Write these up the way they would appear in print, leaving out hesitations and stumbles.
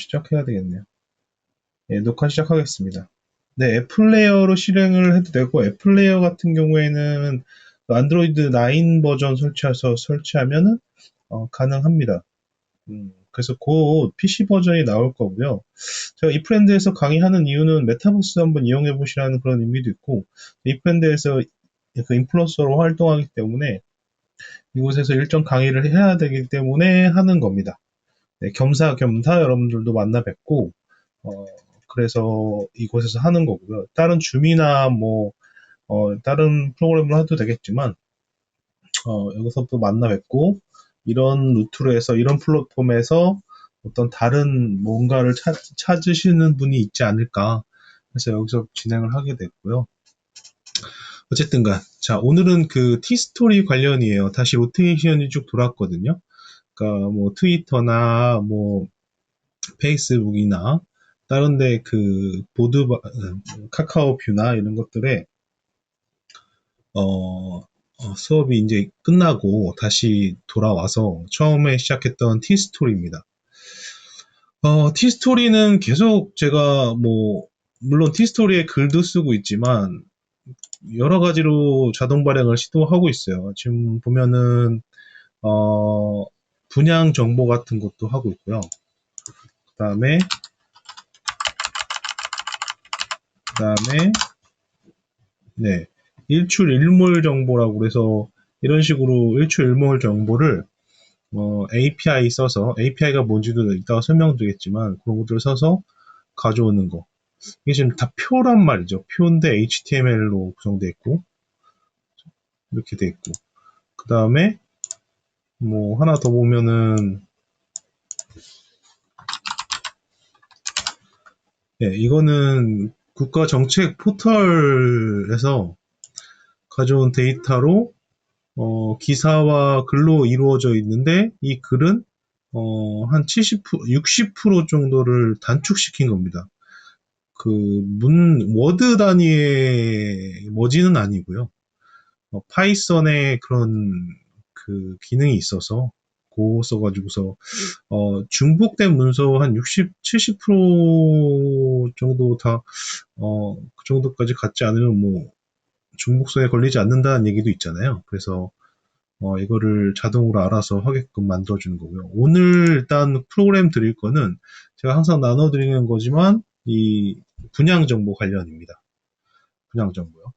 시작해야 되겠네요. 예, 녹화 시작하겠습니다. 네, 앱 플레이어로 실행을 해도 되고, 앱 플레이어 같은 경우에는 안드로이드 9 버전 설치하면은 가능합니다. 그래서 곧 PC 버전이 나올 거고요. 제가 이프렌드에서 강의하는 이유는 메타버스 한번 이용해 보시라는 그런 의미도 있고, 이프렌드에서 그 인플루언서로 활동하기 때문에 이곳에서 일정 강의를 해야 되기 때문에 하는 겁니다. 네, 겸사겸사 여러분들도 만나 뵙고, 어, 그래서 이곳에서 하는 거고요. 다른 줌이나 다른 프로그램을 해도 되겠지만, 여기서 또 만나 뵙고, 이런 루트로 해서, 이런 플랫폼에서 어떤 다른 뭔가를 찾으시는 분이 있지 않을까. 그래서 여기서 진행을 하게 됐고요. 어쨌든 자, 오늘은 그 티스토리 관련이에요. 다시 로테이션이 쭉 돌았거든요. 그러니까 트위터나 페이스북이나 다른데 그 카카오뷰나 이런 것들에 수업이 이제 끝나고 다시 돌아와서 처음에 시작했던 티스토리입니다. 티스토리는 계속 제가 물론 티스토리에 글도 쓰고 있지만 여러 가지로 자동 발행을 시도하고 있어요. 지금 보면은 분양 정보 같은 것도 하고 있고요. 그다음에 네, 일출일몰 정보라고 그래서 이런 식으로 일출일몰 정보를 API 써서 API가 뭔지도 이따가 설명드리겠지만 그런 것들을 써서 가져오는 거. 이게 지금 다 표란 말이죠. 표인데 HTML로 구성되어 있고 이렇게 돼 있고 그 다음에 하나 더 보면은 이거는 국가정책 포털에서 가져온 데이터로 기사와 글로 이루어져 있는데 이 글은 한 70%, 60% 정도를 단축시킨 겁니다. 워드 단위의 머지는 아니고요. 파이썬에 그런 그 기능이 있어서 그거 써가지고서 중복된 문서 한 60, 70% 정도 그 정도까지 갖지 않으면 중복성에 걸리지 않는다는 얘기도 있잖아요. 그래서 이거를 자동으로 알아서 하게끔 만들어주는 거고요. 오늘 일단 프로그램 드릴 거는 제가 항상 나눠드리는 거지만 이 분양 정보 관련입니다. 분양 정보요.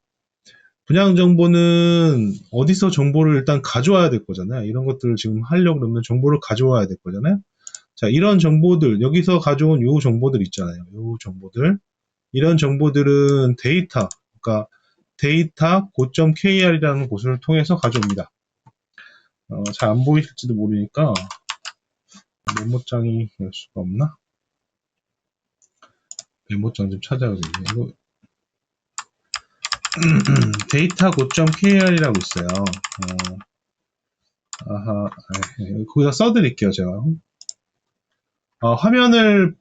분양 정보는 어디서 정보를 일단 가져와야 될 거잖아요. 이런 것들을 지금 하려고 그러면 정보를 가져와야 될 거잖아요. 자, 이런 정보들, 여기서 가져온 요 정보들 있잖아요. 요 정보들. 이런 정보들은 그러니까 데이터 go.kr이라는 곳을 통해서 가져옵니다. 잘 안 보이실지도 모르니까 메모장이 열 수가 없나? 메모장 좀 찾아야 되겠네. 데이터 go.kr이라고 있어요. 거기다 써드릴게요, 제가. 화면을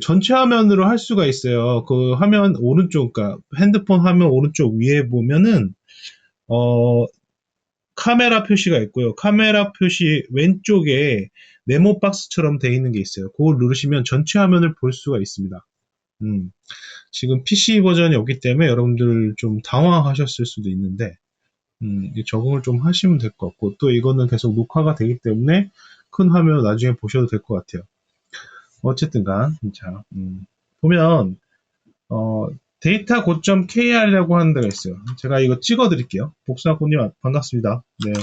전체 화면으로 할 수가 있어요. 그 화면 오른쪽, 그러니까 핸드폰 화면 오른쪽 위에 보면은, 카메라 표시가 있고요. 카메라 표시 왼쪽에 네모 박스처럼 되어 있는 게 있어요. 그걸 누르시면 전체 화면을 볼 수가 있습니다. 지금 PC 버전이 없기 때문에 여러분들 좀 당황하셨을 수도 있는데, 적응을 좀 하시면 될 것 같고, 또 이거는 계속 녹화가 되기 때문에 큰 화면 나중에 보셔도 될 것 같아요. 어쨌든 자, 보면, 데이터 go.kr이라고 하는 데가 있어요. 제가 이거 찍어 드릴게요. 복수학군님 반갑습니다. 네.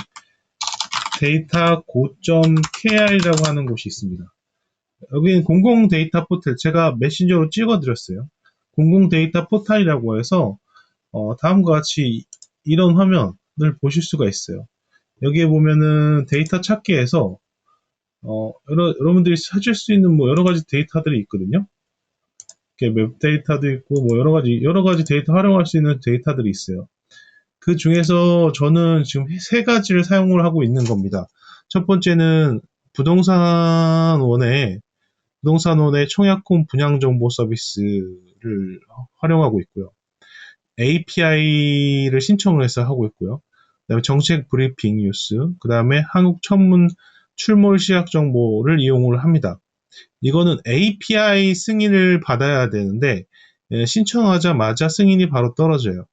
데이터 go.kr이라고 하는 곳이 있습니다. 여기는 공공 데이터 포털, 제가 메신저로 찍어 드렸어요. 공공 데이터 포털이라고 해서, 다음과 같이 이런 화면을 보실 수가 있어요. 여기에 보면은 데이터 찾기에서, 여러분들이 찾을 수 있는 여러 가지 데이터들이 있거든요. 웹 데이터도 있고 여러 가지 데이터 활용할 수 있는 데이터들이 있어요. 그 중에서 저는 지금 세 가지를 사용을 하고 있는 겁니다. 첫 번째는 부동산원의 청약홈 분양정보 서비스를 활용하고 있고요. API를 신청을 해서 하고 있고요. 그다음에 정책 브리핑 뉴스, 그다음에 한국 출몰 시약 정보를 이용을 합니다. 이거는 API 승인을 받아야 되는데 신청하자마자 승인이 바로 떨어져요.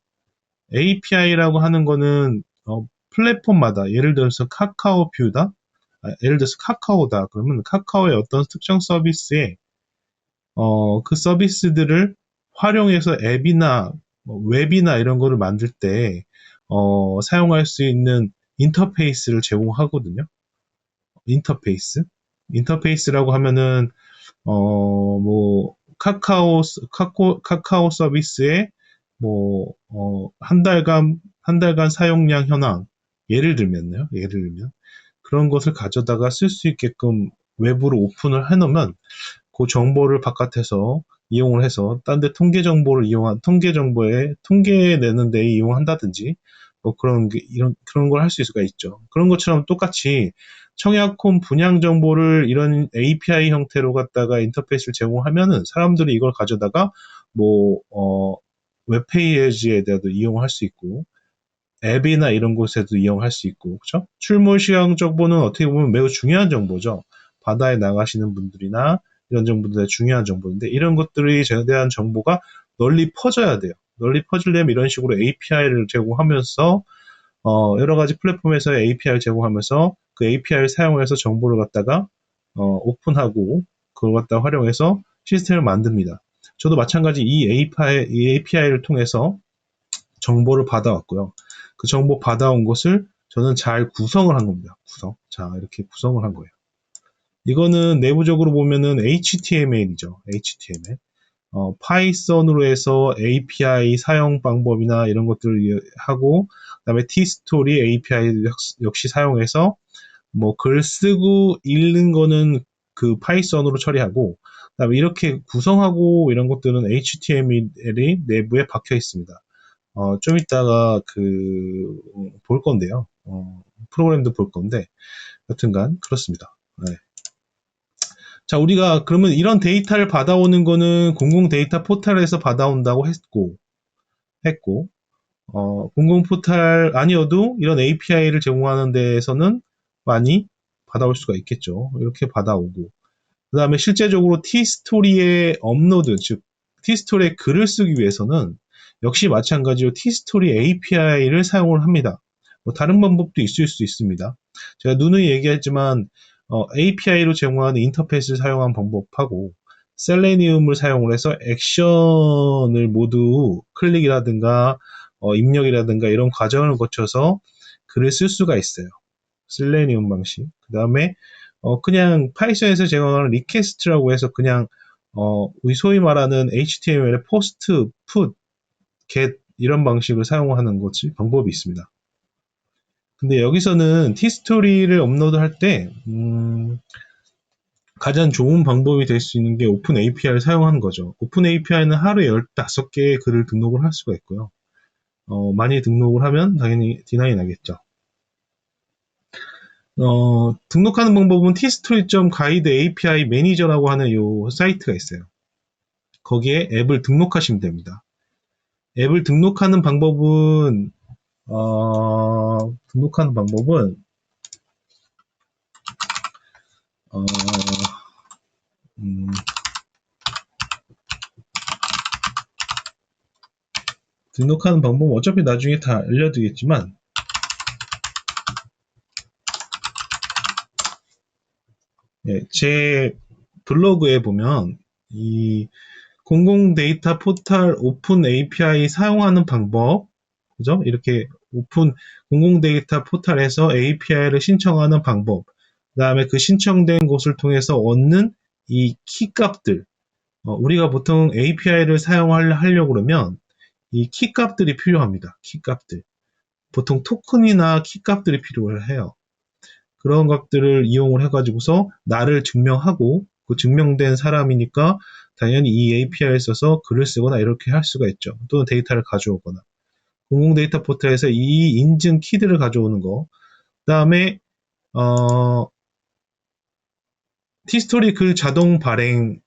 API라고 하는 거는 플랫폼마다 예를 들어서 카카오 뷰다, 예를 들어서 카카오다 그러면 카카오의 어떤 특정 서비스에 그 서비스들을 활용해서 앱이나 웹이나 이런 거를 만들 때 사용할 수 있는 인터페이스를 제공하거든요. 인터페이스라고 하면은 카카오 서비스에 한 달간 사용량 현황, 예를 들면, 그런 것을 가져다가 쓸 수 있게끔 외부로 오픈을 해놓으면, 그 정보를 바깥에서 이용을 해서, 딴 데 통계 정보에, 통계 내는 데 이용한다든지, 그런 걸 할 수 수가 있죠. 그런 것처럼 똑같이 청약홈 분양 정보를 이런 API 형태로 갖다가 인터페이스를 제공하면은 사람들이 이걸 가져다가 웹페이지에도 이용할 수 있고, 앱이나 이런 곳에도 이용할 수 있고, 그렇죠? 출몰 시향 정보는 어떻게 보면 매우 중요한 정보죠. 바다에 나가시는 분들이나 이런 정보들의 중요한 정보인데, 이런 것들에 대한 정보가 널리 퍼져야 돼요. 널리 퍼지려면 이런 식으로 API를 제공하면서 여러 가지 플랫폼에서 API를 제공하면서 그 API를 사용해서 정보를 갖다가 오픈하고 그걸 갖다 활용해서 시스템을 만듭니다. 저도 마찬가지 이 API를 통해서 정보를 받아왔고요. 그 정보 받아온 것을 저는 잘 구성을 한 겁니다. 자, 이렇게 구성을 한 거예요. 이거는 내부적으로 보면은 HTML이죠. HTML. 파이썬으로 해서 API 사용 방법이나 이런 것들을 하고, 그다음에 T스토리 API 역시 사용해서 글 쓰고 읽는 거는 그 파이썬으로 처리하고, 그다음에 이렇게 구성하고 이런 것들은 HTML이 내부에 박혀 있습니다. 좀 이따가 볼 건데요. 프로그램도 볼 건데, 여튼간 그렇습니다. 네. 자, 우리가 그러면 이런 데이터를 받아오는 거는 공공 데이터 포털에서 받아온다고 했고, 공공 포털 아니어도 이런 API를 제공하는 데에서는 많이 받아올 수가 있겠죠. 이렇게 받아오고. 그 다음에 실제적으로 T스토리의 업로드, 즉, T스토리에 글을 쓰기 위해서는 역시 마찬가지로 T스토리 API를 사용을 합니다. 다른 방법도 있을 수 있습니다. 제가 누누이 얘기했지만 API로 제공하는 인터페이스를 사용한 방법하고 셀레니움을 사용을 해서 액션을 모두 클릭이라든가 입력이라든가 이런 과정을 거쳐서 글을 쓸 수가 있어요. 셀레니움 방식. 그 다음에 그냥 파이썬에서 제공하는 리퀘스트라고 해서 그냥 우리 소위 말하는 HTML의 포스트, 풋, get 이런 방식을 사용하는 것이 방법이 있습니다. 근데 여기서는 T스토리를 업로드할 때 가장 좋은 방법이 될 수 있는 게 오픈 API를 사용하는 거죠. 오픈 API는 하루에 15개의 글을 등록을 할 수가 있고요. 많이 등록을 하면 당연히 디나이 나겠죠. 등록하는 방법은 tstory.guide API 매니저라고 하는 요 사이트가 있어요. 거기에 앱을 등록하시면 됩니다. 앱을 등록하는 방법은 등록하는 방법은 어차피 나중에 다 알려드리겠지만 제 블로그에 보면 이 공공 데이터 포털 오픈 API 사용하는 방법, 그죠? 이렇게 공공 데이터 포털에서 API를 신청하는 방법, 그 다음에 그 신청된 곳을 통해서 얻는 이 키값들, 우리가 보통 API를 사용하려고 그러면 이 키값들이 필요합니다. 키값들. 보통 토큰이나 키값들이 필요해요. 그런 것들을 이용을 해가지고서 나를 증명하고 그 증명된 사람이니까 당연히 이 API를 써서 글을 쓰거나 이렇게 할 수가 있죠. 또는 데이터를 가져오거나. 공공 데이터 포털에서 이 인증 키들을 가져오는 거. 그 다음에 T스토리 글 자동 발행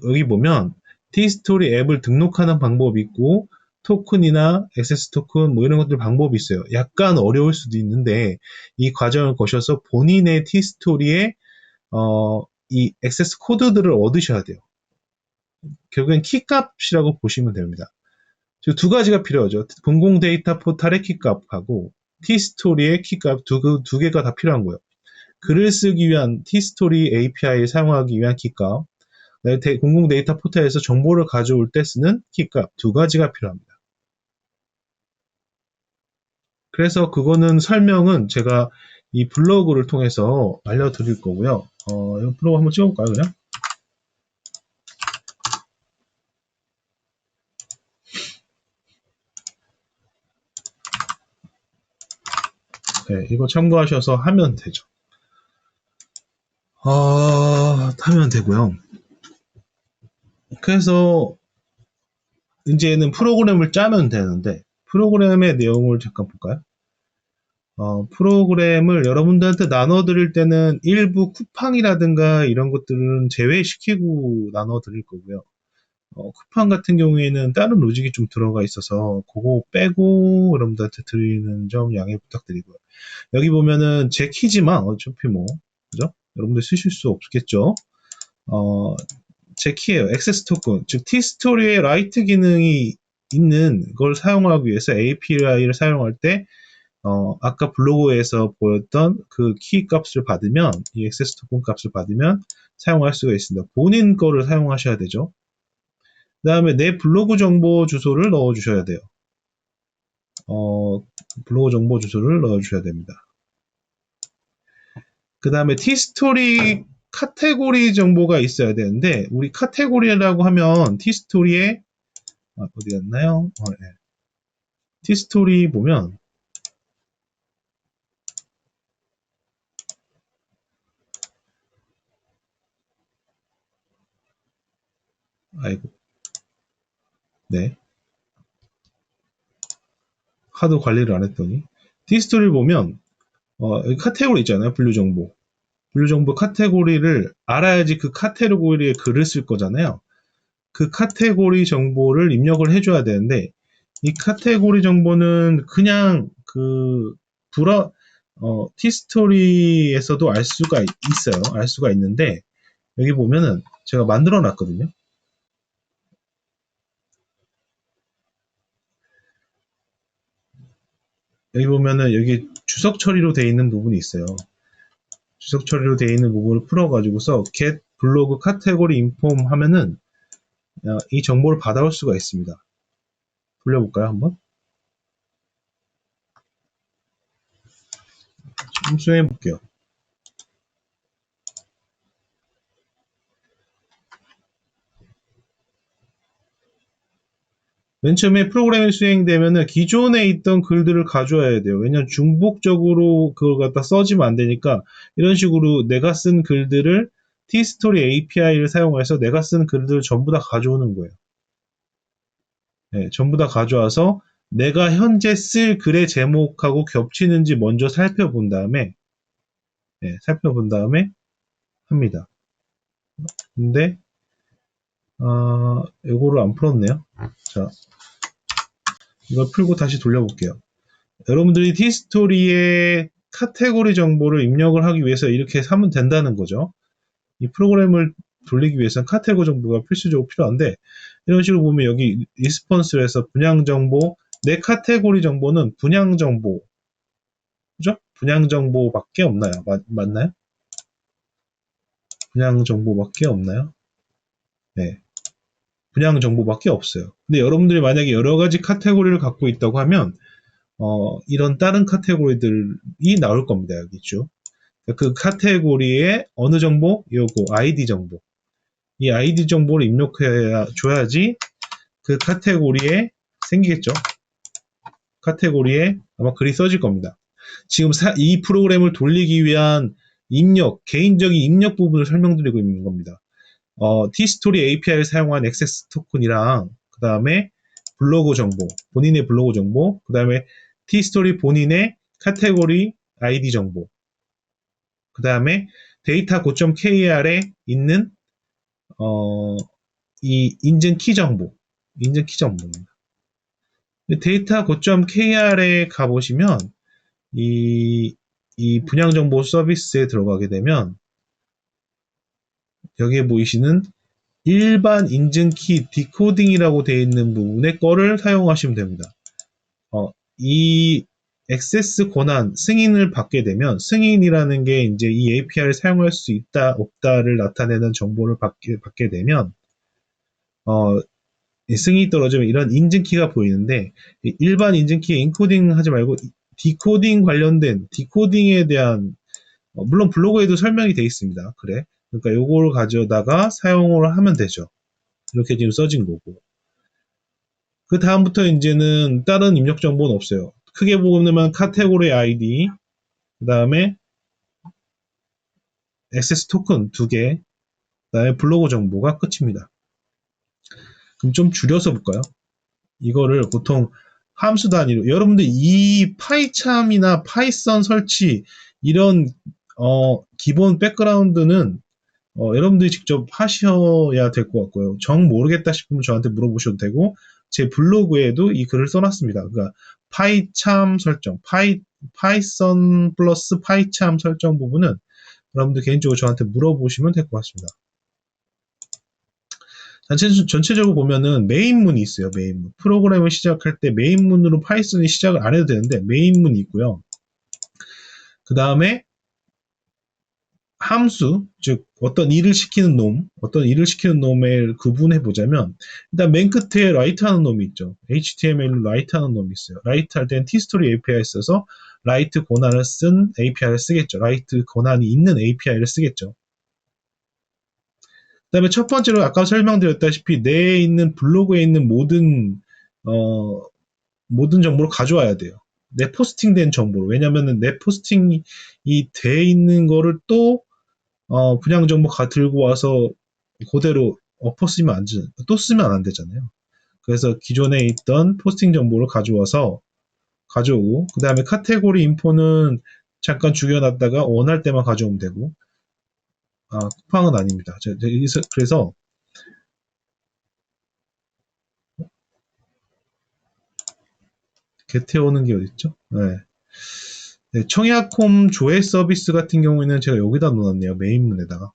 여기 보면 T스토리 앱을 등록하는 방법이 있고 토큰이나 액세스 토큰 뭐 이런 것들 방법이 있어요. 약간 어려울 수도 있는데 이 과정을 거쳐서 본인의 T스토리에 이 액세스 코드들을 얻으셔야 돼요. 결국엔 키값이라고 보시면 됩니다. 두 가지가 필요하죠. 공공 데이터 포탈의 키값하고 T스토리의 키값 두 개가 다 필요한 거예요. 글을 쓰기 위한 T스토리 API를 사용하기 위한 키값, 공공 데이터 포탈에서 정보를 가져올 때 쓰는 키값 두 가지가 필요합니다. 그래서 그거는 설명은 제가 이 블로그를 통해서 알려드릴 거고요. 이 블로그 한번 찍어볼까요, 그냥? 네, 이거 참고하셔서 하면 되죠. 하면 되고요. 그래서 이제는 프로그램을 짜면 되는데 프로그램의 내용을 잠깐 볼까요? 프로그램을 여러분들한테 나눠드릴 때는 일부 쿠팡이라든가 이런 것들은 제외시키고 나눠드릴 거고요. 쿠팡 같은 경우에는 다른 로직이 좀 들어가 있어서 그거 빼고 여러분들한테 드리는 점 양해 부탁드리고요. 여기 보면은 제 키지만 어차피 뭐 그죠? 여러분들 쓰실 수 없겠죠? 제 키예요. 액세스 토큰, 즉 T스토리의 라이트 기능이 있는 걸 사용하기 위해서 API를 사용할 때 아까 블로그에서 보였던 그 키 값을 받으면 이 액세스 토큰 값을 받으면 사용할 수가 있습니다. 본인 거를 사용하셔야 되죠. 그 다음에 내 블로그 정보 주소를 넣어 주셔야 돼요. 블로그 정보 주소를 넣어 주셔야 됩니다. 그 다음에 T스토리 카테고리 정보가 있어야 되는데 우리 카테고리라고 하면 T스토리에 어디 갔나요? 네. T스토리 보면 아이고 네 하도 관리를 안 했더니 T스토리를 보면 여기 카테고리 있잖아요. 분류 정보 카테고리를 알아야지 그 카테고리에 글을 쓸 거잖아요. 그 카테고리 정보를 입력을 해줘야 되는데 이 카테고리 정보는 그냥 그 T스토리에서도 알 수가 있어요. 알 수가 있는데 여기 보면은 제가 만들어 놨거든요. 여기 보면은 여기 주석 처리로 되어 있는 부분이 있어요. 주석 처리로 되어 있는 부분을 풀어가지고서 get 블로그 카테고리 인폼 하면은 이 정보를 받아올 수가 있습니다. 돌려볼까요, 한번? 좀 수행해 볼게요. 맨 처음에 프로그램이 수행되면은 기존에 있던 글들을 가져와야 돼요. 왜냐면 중복적으로 그걸 갖다 써지면 안 되니까 이런 식으로 내가 쓴 글들을 T스토리 API를 사용해서 내가 쓴 글들을 전부 다 가져오는 거예요. 네, 전부 다 가져와서 내가 현재 쓸 글의 제목하고 겹치는지 먼저 살펴본 다음에 합니다. 근데 이거를 안 풀었네요. 자, 이걸 풀고 다시 돌려볼게요. 여러분들이 T스토리에 카테고리 정보를 입력을 하기 위해서 이렇게 하면 된다는 거죠. 이 프로그램을 돌리기 위해서는 카테고리 정보가 필수적으로 필요한데 이런 식으로 보면 여기 리스폰스에서 분양 정보, 내 카테고리 정보는 분양 정보, 그죠? 분양 정보밖에 없나요? 맞나요? 분양 정보밖에 없나요? 네. 분양 정보밖에 없어요. 근데 여러분들이 만약에 여러 가지 카테고리를 갖고 있다고 하면 이런 다른 카테고리들이 나올 겁니다. 여기 쭉. 그 카테고리에 어느 정보? 요거 아이디 정보. 이 아이디 정보를 입력해 줘야지 그 카테고리에 생기겠죠. 카테고리에 아마 글이 써질 겁니다. 지금 이 프로그램을 돌리기 위한 개인적인 입력 부분을 설명드리고 있는 겁니다. T스토리 API를 사용한 액세스 토큰이랑 그 다음에 블로그 정보, 본인의 블로그 정보, 그 다음에 T스토리 본인의 카테고리 아이디 정보, 그 다음에 데이터 고점 KR에 있는 이 인증 키 정보입니다. 데이터 고점 KR에 가보시면 이 분양정보 서비스에 들어가게 되면 여기에 보이시는 일반 인증키 디코딩이라고 되어 있는 부분의 거를 사용하시면 됩니다. 이 액세스 권한 승인을 받게 되면 승인이라는 게 이제 이 API를 사용할 수 있다 없다를 나타내는 정보를 받게 되면 승인이 떨어지면 이런 인증키가 보이는데 일반 인증키에 인코딩 하지 말고 디코딩 관련된 디코딩에 대한 물론 블로그에도 설명이 되어 있습니다. 그래. 그러니까 요거를 가져다가 사용을 하면 되죠. 이렇게 지금 써진 거고. 그 다음부터 이제는 다른 입력 정보는 없어요. 크게 보면 카테고리 아이디, 그 다음에 액세스 토큰 2개, 그 다음에 블로그 정보가 끝입니다. 그럼 좀 줄여서 볼까요? 이거를 보통 함수 단위로 여러분들 이 파이참이나 파이썬 설치 이런 기본 백그라운드는 여러분들이 직접 하셔야 될 것 같고요. 정 모르겠다 싶으면 저한테 물어보셔도 되고 제 블로그에도 이 글을 써놨습니다. 그러니까 파이참 설정, 파이썬 플러스 파이참 설정 부분은 여러분들 개인적으로 저한테 물어보시면 될 것 같습니다. 전체적으로 보면은 메인문이 있어요. 메인문. 프로그램을 시작할 때 메인문으로 파이썬이 시작을 안 해도 되는데 메인문이 있고요. 그 다음에 함수, 즉 어떤 일을 시키는 놈을 구분해 보자면 일단 맨 끝에 라이트하는 놈이 있죠. HTML로 라이트하는 놈이 있어요. 라이트 할 때는 t스토리 API 써서 라이트 권한을 쓴 API를 쓰겠죠. 라이트 권한이 있는 API를 쓰겠죠. 그 다음에 첫 번째로 아까 설명드렸다시피 내에 있는 블로그에 있는 모든 정보를 가져와야 돼요. 내 포스팅된 정보를. 왜냐면은 내 포스팅이 돼 있는 거를 또 분양 정보 들고 와서 그대로 또 쓰면 안 되잖아요. 그래서 기존에 있던 포스팅 정보를 가져오고, 그 다음에 카테고리 인포는 잠깐 죽여놨다가 원할 때만 가져오면 되고, 쿠팡은 아닙니다. 그래서 개태오는 게 어딨죠? 네. 네, 청약홈 조회 서비스 같은 경우에는 제가 여기다 놓았네요. 메인문에다가.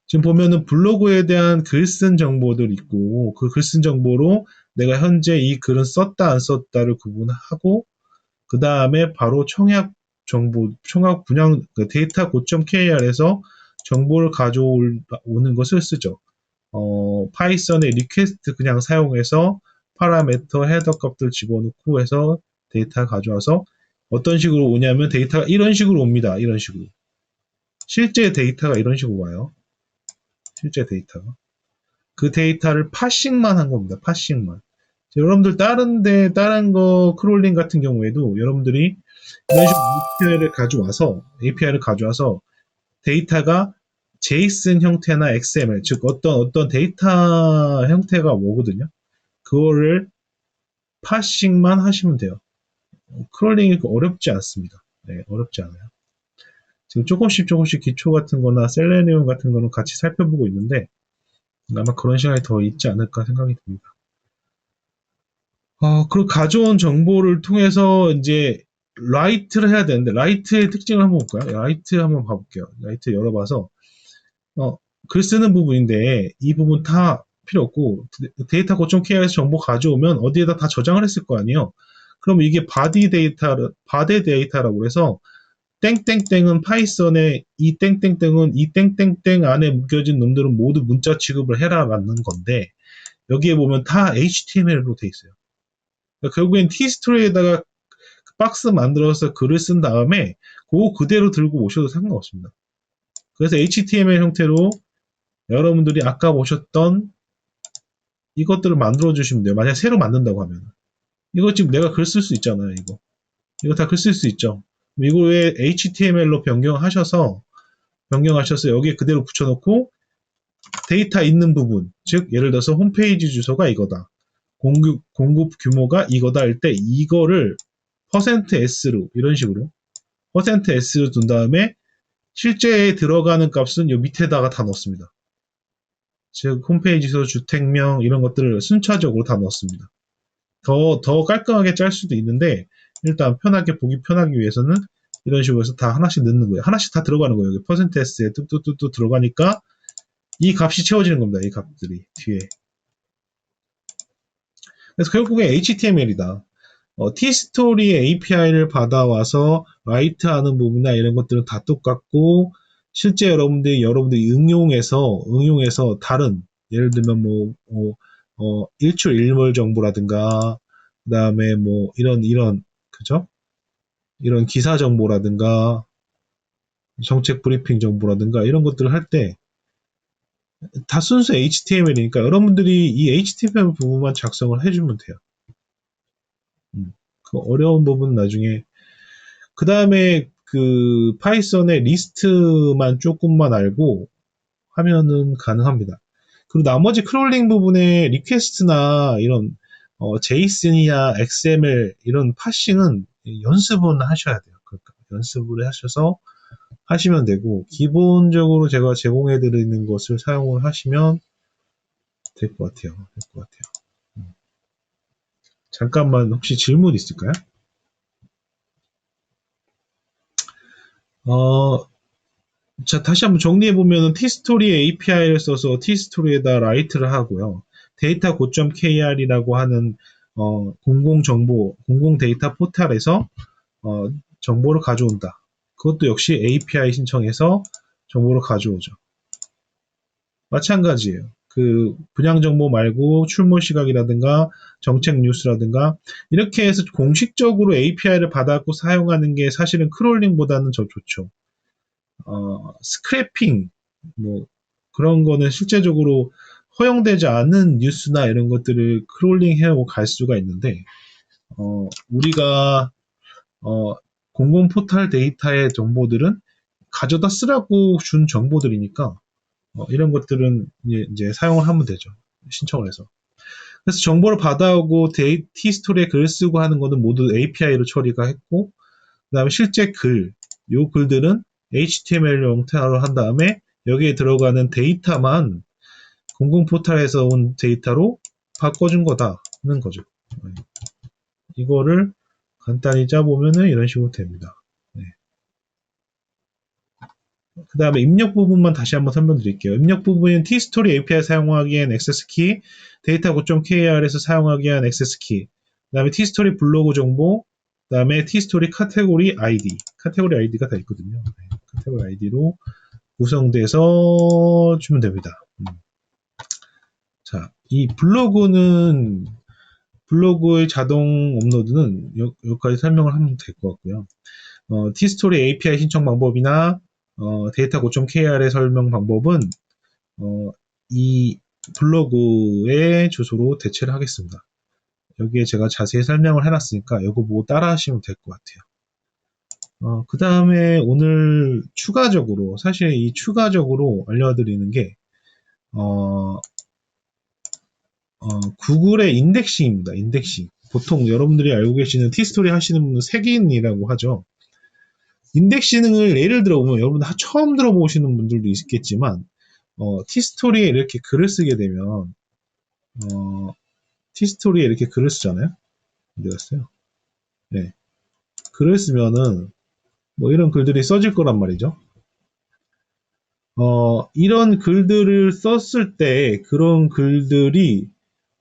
지금 보면은 블로그에 대한 글 쓴 정보들 있고 그 글 쓴 정보로 내가 현재 이 글은 썼다 안 썼다를 구분하고 그 다음에 바로 청약 분양 데이터 고점 KR에서 정보를 가져오는 것을 쓰죠. 파이썬의 리퀘스트 그냥 사용해서 파라미터 헤더 값들 집어넣고 해서 데이터 가져와서 어떤 식으로 오냐면 데이터가 이런 식으로 옵니다. 이런 식으로. 실제 데이터가 이런 식으로 와요. 실제 데이터가. 그 데이터를 파싱만 한 겁니다. 파싱만. 여러분들 다른 거 크롤링 같은 경우에도 여러분들이 이런 식으로 API를 가져와서 데이터가 JSON 형태나 XML, 즉 어떤 데이터 형태가 오거든요. 그거를 파싱만 하시면 돼요. 크롤링이 어렵지 않습니다. 네, 어렵지 않아요. 지금 조금씩 기초 같은 거나 셀레니움 같은 거는 같이 살펴보고 있는데 아마 그런 시간이 더 있지 않을까 생각이 듭니다. 그리고 가져온 정보를 통해서 이제 라이트를 해야 되는데 라이트의 특징을 한번 볼까요? 라이트 한번 봐볼게요. 라이트 열어봐서 글 쓰는 부분인데 이 부분 다 필요 없고 데이터 고점 KR에서 정보 가져오면 어디에다 다 저장을 했을 거 아니에요. 그럼 이게 바디 데이터라고 해서 땡땡땡은 파이썬에 이 땡땡땡은 이 땡땡땡 안에 묶여진 놈들은 모두 문자 취급을 해라라는 건데 여기에 보면 다 HTML로 돼 있어요. 그러니까 결국엔 T스토리에다가 박스 만들어서 글을 쓴 다음에 그거 그대로 들고 오셔도 상관없습니다. 그래서 HTML 형태로 여러분들이 아까 보셨던 이것들을 만들어 주시면 돼요. 만약 새로 만든다고 하면 이거 지금 내가 글 쓸 수 있잖아요. 이거 다 글 쓸 수 있죠. 이거에 HTML로 변경하셔서 여기에 그대로 붙여놓고 데이터 있는 부분, 즉 예를 들어서 홈페이지 주소가 이거다. 공급 규모가 이거다 할 때 이거를 %s로 이런 식으로 %s로 둔 다음에 실제 들어가는 값은 요 밑에다가 다 넣습니다. 즉 홈페이지 주소, 주택명 이런 것들을 순차적으로 다 넣습니다. 더 깔끔하게 짤 수도 있는데, 일단 편하게, 보기 편하기 위해서는 이런 식으로 해서 다 하나씩 넣는 거예요. 하나씩 다 들어가는 거예요. 여기 %s에 뚝뚝뚝뚝 들어가니까 이 값이 채워지는 겁니다. 이 값들이 뒤에. 그래서 결국에 HTML이다. T스토리 API를 받아와서 라이트하는 부분이나 이런 것들은 다 똑같고, 실제 여러분들이 응용해서 다른, 예를 들면 일출 일몰 정보라든가, 그 다음에 그죠? 이런 기사 정보라든가, 정책 브리핑 정보라든가, 이런 것들을 할 때, 다 순수 HTML이니까 여러분들이 이 HTML 부분만 작성을 해주면 돼요. 그 어려운 부분 나중에 그 다음에 그 파이썬의 리스트만 조금만 알고 하면은 가능합니다. 그리고 나머지 크롤링 부분에 리퀘스트나 이런 제이슨이나 XML 이런 파싱은 연습은 하셔야 돼요. 그러니까 연습을 하셔서 하시면 되고, 기본적으로 제가 제공해 드리는 것을 사용을 하시면 될 것 같아요. 잠깐만, 혹시 질문 있을까요? 어, 자, 다시 한번 정리해보면 T스토리 API를 써서 T스토리에다 라이트를 하고요. 데이터 고점 KR이라고 하는 공공 데이터 포탈에서 정보를 가져온다. 그것도 역시 API 신청해서 정보를 가져오죠. 마찬가지예요. 그 분양 정보 말고 출몰 시각이라든가 정책 뉴스라든가 이렇게 해서 공식적으로 API를 받아갖고 사용하는 게 사실은 크롤링보다는 더 좋죠. 스크래핑, 뭐, 그런 거는 실제적으로 허용되지 않은 뉴스나 이런 것들을 크롤링 해오고 갈 수가 있는데, 우리가, 공공 포털 데이터의 정보들은 가져다 쓰라고 준 정보들이니까, 이런 것들은 이제 사용을 하면 되죠. 신청을 해서. 그래서 정보를 받아오고 T스토리에 글을 쓰고 하는 거는 모두 API로 처리가 했고, 그 다음에 실제 요 글들은 HTML 형태로 한 다음에 여기에 들어가는 데이터만 공공 포털에서 온 데이터로 바꿔준 거다는 거죠. 이거를 간단히 짜보면은 이런 식으로 됩니다. 네. 그 다음에 입력 부분만 다시 한번 설명드릴게요. 입력 부분은 T스토리 API 사용하기엔 액세스키, 데이터 고점 KR에서 사용하기엔 액세스키, 그 다음에 T스토리 블로그 정보, 그 다음에 T스토리 카테고리 아이디가 다 있거든요. 네. 카테고리 아이디로 구성돼서 주면 됩니다. 자, 이 블로그의 자동 업로드는 여기까지 설명을 하면 될 것 같고요. T스토리 API 신청 방법이나 데이터 고점 KR의 설명 방법은 이 블로그의 주소로 대체를 하겠습니다. 여기에 제가 자세히 설명을 해놨으니까 이거 보고 따라 하시면 될 것 같아요. 그 다음에 오늘 사실 이 추가적으로 알려드리는 게 구글의 인덱싱입니다. 인덱싱. 보통 여러분들이 알고 계시는 T스토리 하시는 분은 색인이라고 하죠. 인덱싱을 예를 들어보면 여러분 처음 들어보시는 분들도 있겠지만 T스토리에 이렇게 글을 쓰게 되면 T스토리에 이렇게 글을 쓰잖아요. 어디 갔어요? 네. 글을 쓰면은 뭐 이런 글들이 써질 거란 말이죠. 이런 글들을 썼을 때 그런 글들이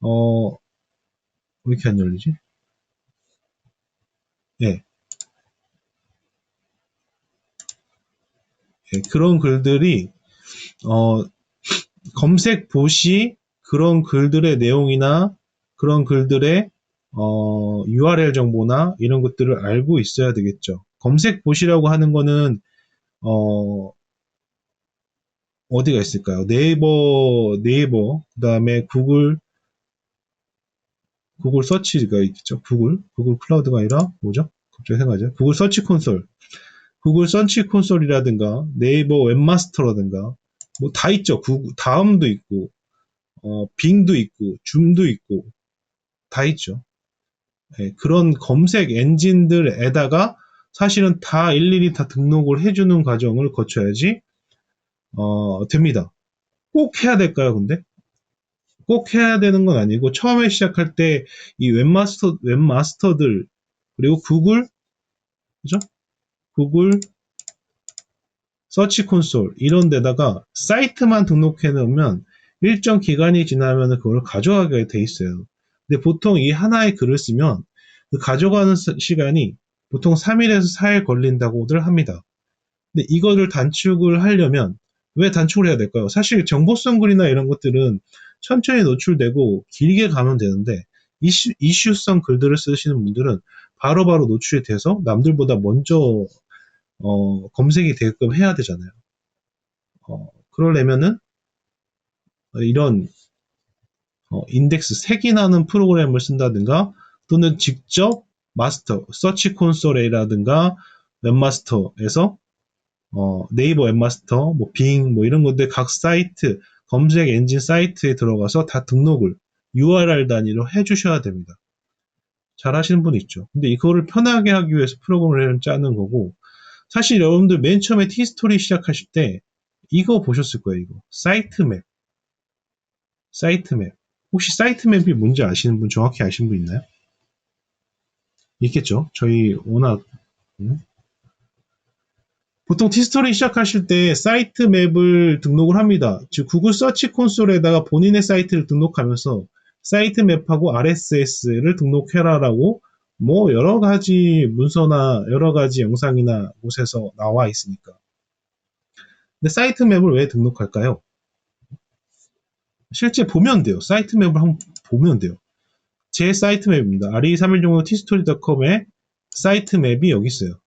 왜 이렇게 안 열리지? 예. 예, 그런 글들이 검색 보시 그런 글들의 내용이나 그런 글들의 URL 정보나 이런 것들을 알고 있어야 되겠죠. 검색 보시라고 하는 거는 어디가 있을까요? 네이버, 그 다음에 구글 서치가 있겠죠. 구글 클라우드가 아니라 뭐죠? 갑자기 생각하죠. 구글 서치 콘솔이라든가 네이버 웹마스터라든가 뭐 다 있죠. 다음도 있고 빙도 있고 줌도 있고 다 있죠. 네, 그런 검색 엔진들에다가 사실은 다 일일이 다 등록을 해주는 과정을 거쳐야지 됩니다. 꼭 해야 될까요, 근데? 꼭 해야 되는 건 아니고 처음에 시작할 때 이 웹마스터들 그리고 구글 그죠? 구글 서치 콘솔 이런 데다가 사이트만 등록해 놓으면 일정 기간이 지나면 그걸 가져가게 돼 있어요. 근데 보통 이 하나의 글을 쓰면 그 가져가는 시간이 보통 3일에서 4일 걸린다고들 합니다. 근데 이거를 단축을 하려면 왜 단축을 해야 될까요? 사실 정보성 글이나 이런 것들은 천천히 노출되고 길게 가면 되는데 이슈성 글들을 쓰시는 분들은 바로바로 노출이 돼서 남들보다 먼저 검색이 되게끔 해야 되잖아요. 그러려면은 이런 인덱스 색이 나는 프로그램을 쓴다든가 또는 직접 마스터, 서치 콘솔이라든가 웹마스터에서 네이버 웹마스터, 뭐 빙, 뭐 이런 것들 각 사이트, 검색 엔진 사이트에 들어가서 다 등록을 URL 단위로 해주셔야 됩니다. 잘 하시는 분이 있죠. 근데 이거를 편하게 하기 위해서 프로그램을 짜는 거고, 사실 여러분들 맨 처음에 티스토리 시작하실 때 이거 보셨을 거예요, 이거. 사이트 맵. 사이트 맵. 혹시 사이트 맵이 뭔지 아시는 분, 정확히 아시는 분 있나요? 있겠죠? 저희 워낙, 보통 티스토리 시작하실 때 사이트 맵을 등록을 합니다. 즉 구글 서치 콘솔에다가 본인의 사이트를 등록하면서 사이트 맵하고 RSS를 등록해라라고 뭐 여러 가지 문서나 여러 가지 영상이나 곳에서 나와 있으니까. 근데 사이트 맵을 왜 등록할까요? 실제 보면 돼요. 사이트 맵을 한번 보면 돼요. 제 사이트 맵입니다. re316 tstory.com의 사이트 맵이 여기 있어요.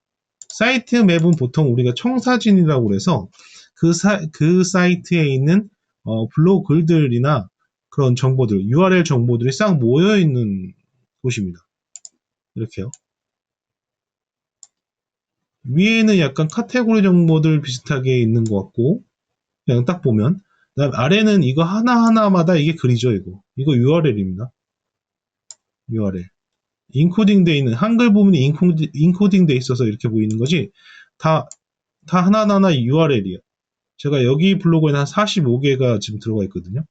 사이트 맵은 보통 우리가 청사진이라고 그래서 그 사이트에 있는 블로그 글들이나 그런 정보들, URL 정보들이 싹 모여 있는 곳입니다. 이렇게요. 위에는 약간 카테고리 정보들 비슷하게 있는 것 같고, 그냥 딱 보면. 그다음 아래는 이거 하나하나마다 이게 글이죠, 이거. 이거 URL입니다. URL. 인코딩 돼 있는, 한글 부분이 인코딩 돼 있어서 이렇게 보이는 거지, 다 하나하나 URL이에요. 제가 여기 블로그에는 한 45개가 지금 들어가 있거든요.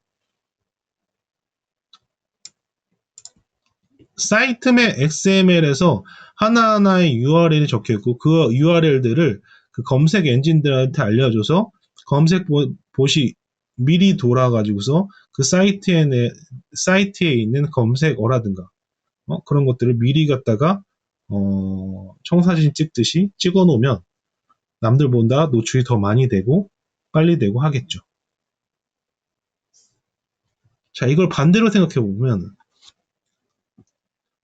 사이트맵 XML에서 하나하나의 URL이 적혀 있고 그 URL들을 그 검색 엔진들한테 알려줘서 검색 봇이 미리 돌아가지고서 그 사이트에 있는 검색어라든가 그런 것들을 미리 갖다가 청사진 찍듯이 찍어 놓으면 남들보다 노출이 더 많이 되고 빨리 되고 하겠죠. 자, 이걸 반대로 생각해 보면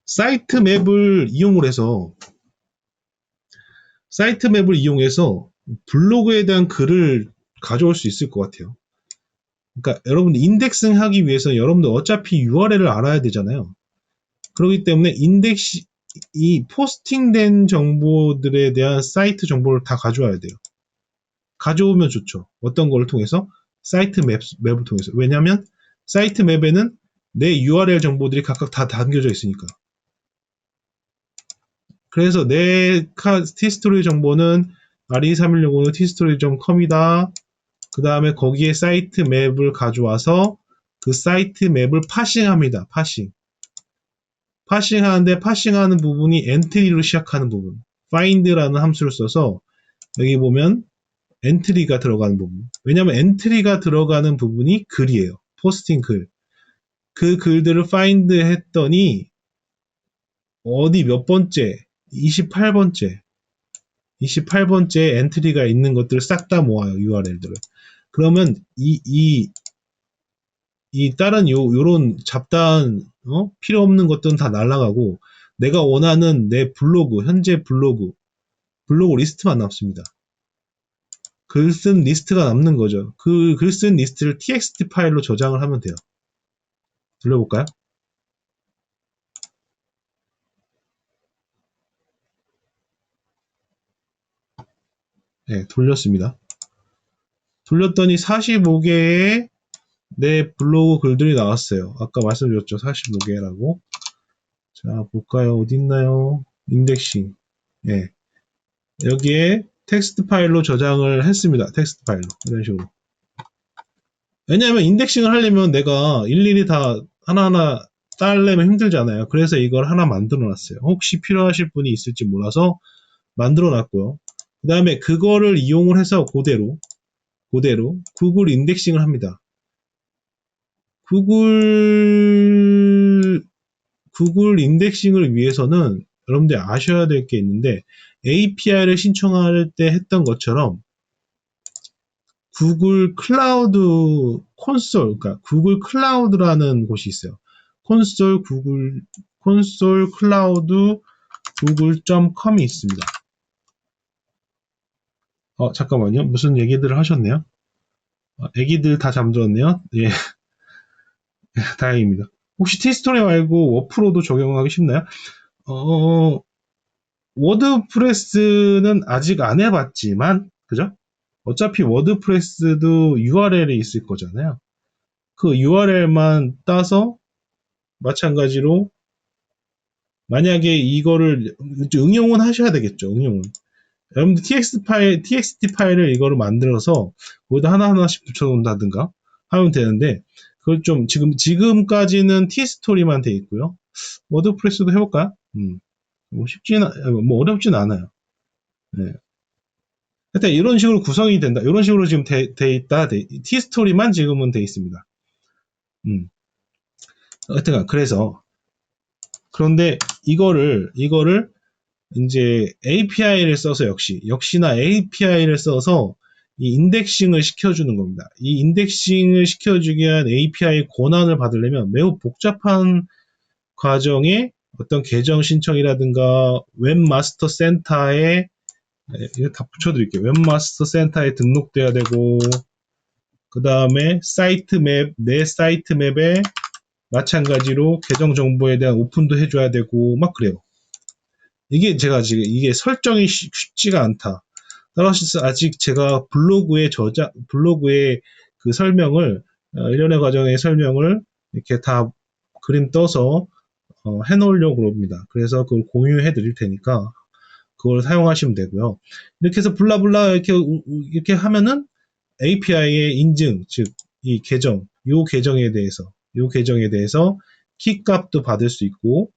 사이트 맵을 이용해서 블로그에 대한 글을 가져올 수 있을 것 같아요. 그러니까 여러분 인덱싱 하기 위해서 여러분들 어차피 URL을 알아야 되잖아요. 그렇기 때문에 이 포스팅된 정보들에 대한 사이트 정보를 다 가져와야 돼요. 가져오면 좋죠. 어떤 걸 통해서? 사이트 맵을 통해서. 왜냐하면 사이트 맵에는 내 URL 정보들이 각각 다 담겨져 있으니까. 그래서 내 티스토리 정보는 re3165는 tstory.com이다. 그 다음에 거기에 사이트 맵을 가져와서 그 사이트 맵을 파싱합니다. 파싱하는데 파싱하는 부분이 엔트리로 시작하는 부분. find라는 함수를 써서 여기 보면 엔트리가 들어가는 부분. 왜냐하면 엔트리가 들어가는 부분이 글이에요. 포스팅 글. 그 글들을 find 했더니 어디 몇 번째, 28번째 엔트리가 있는 것들을 싹 다 모아요. URL들을. 그러면 이 다른 요런 잡다한 필요 없는 것들은 다 날아가고 내가 원하는 내 현재 블로그 리스트만 남습니다. 글 쓴 리스트가 남는 거죠. 그 글 쓴 리스트를 txt 파일로 저장을 하면 돼요. 돌려볼까요? 네, 돌렸습니다. 돌렸더니 45개의 내 블로그 글들이 나왔어요. 아까 말씀드렸죠. 45개라고. 자, 볼까요? 어디 있나요? 인덱싱. 예. 여기에 텍스트 파일로 저장을 했습니다. 텍스트 파일로. 이런 식으로. 왜냐하면 인덱싱을 하려면 내가 일일이 다 하나하나 따려면 힘들잖아요. 그래서 이걸 하나 만들어 놨어요. 혹시 필요하실 분이 있을지 몰라서 만들어 놨고요. 그 다음에 그거를 이용을 해서 그대로 구글 인덱싱을 합니다. 구글 인덱싱을 위해서는 여러분들 아셔야 될 게 있는데 API를 신청할 때 했던 것처럼 구글 클라우드 콘솔, 그러니까 구글 클라우드라는 곳이 있어요. 콘솔 클라우드 구글.com이 있습니다. 잠깐만요. 무슨 얘기들을 하셨네요? 애기들 다 잠들었네요. 예, 다행입니다. 혹시 티스토리 말고 워프로도 적용하기 쉽나요? 어, 워드프레스는 아직 안 해봤지만, 그죠? 어차피 워드프레스도 URL이 있을 거잖아요. 그 URL만 따서 마찬가지로 만약에 이거를 응용은 하셔야 되겠죠. 응용은. 여러분들 TXT 파일을 이거를 만들어서 거기다 하나하나씩 붙여놓는다든가 하면 되는데 그걸 좀 지금까지는 T스토리만 돼 있고요. 워드프레스도 해볼까? 뭐 어렵진 않아요. 네. 하여튼 이런 식으로 구성이 된다. 이런 식으로 지금 돼 있다. T스토리만 지금은 돼 있습니다. 하여튼 그래서 그런데 이거를 이제 API를 써서 역시나 API를 써서 이 인덱싱을 시켜주는 겁니다. 이 인덱싱을 시켜주기 위한 API 권한을 받으려면 매우 복잡한 과정에 어떤 계정 신청이라든가 웹마스터 센터에 이거 다 붙여드릴게요. 웹마스터 센터에 등록돼야 되고 그 다음에 내 사이트 맵에 마찬가지로 계정 정보에 대한 오픈도 해줘야 되고 막 그래요. 이게 제가 지금 이게 설정이 쉽지가 않다. 따라서 아직 제가 블로그에 그 설명을, 일련의 과정의 설명을 이렇게 다 그림 떠서 해놓으려고 합니다. 그래서 그걸 공유해 드릴 테니까 그걸 사용하시면 되고요. 이렇게 해서 블라블라 이렇게 하면은 API의 인증, 즉, 요 계정에 대해서 키 값도 받을 수 있고,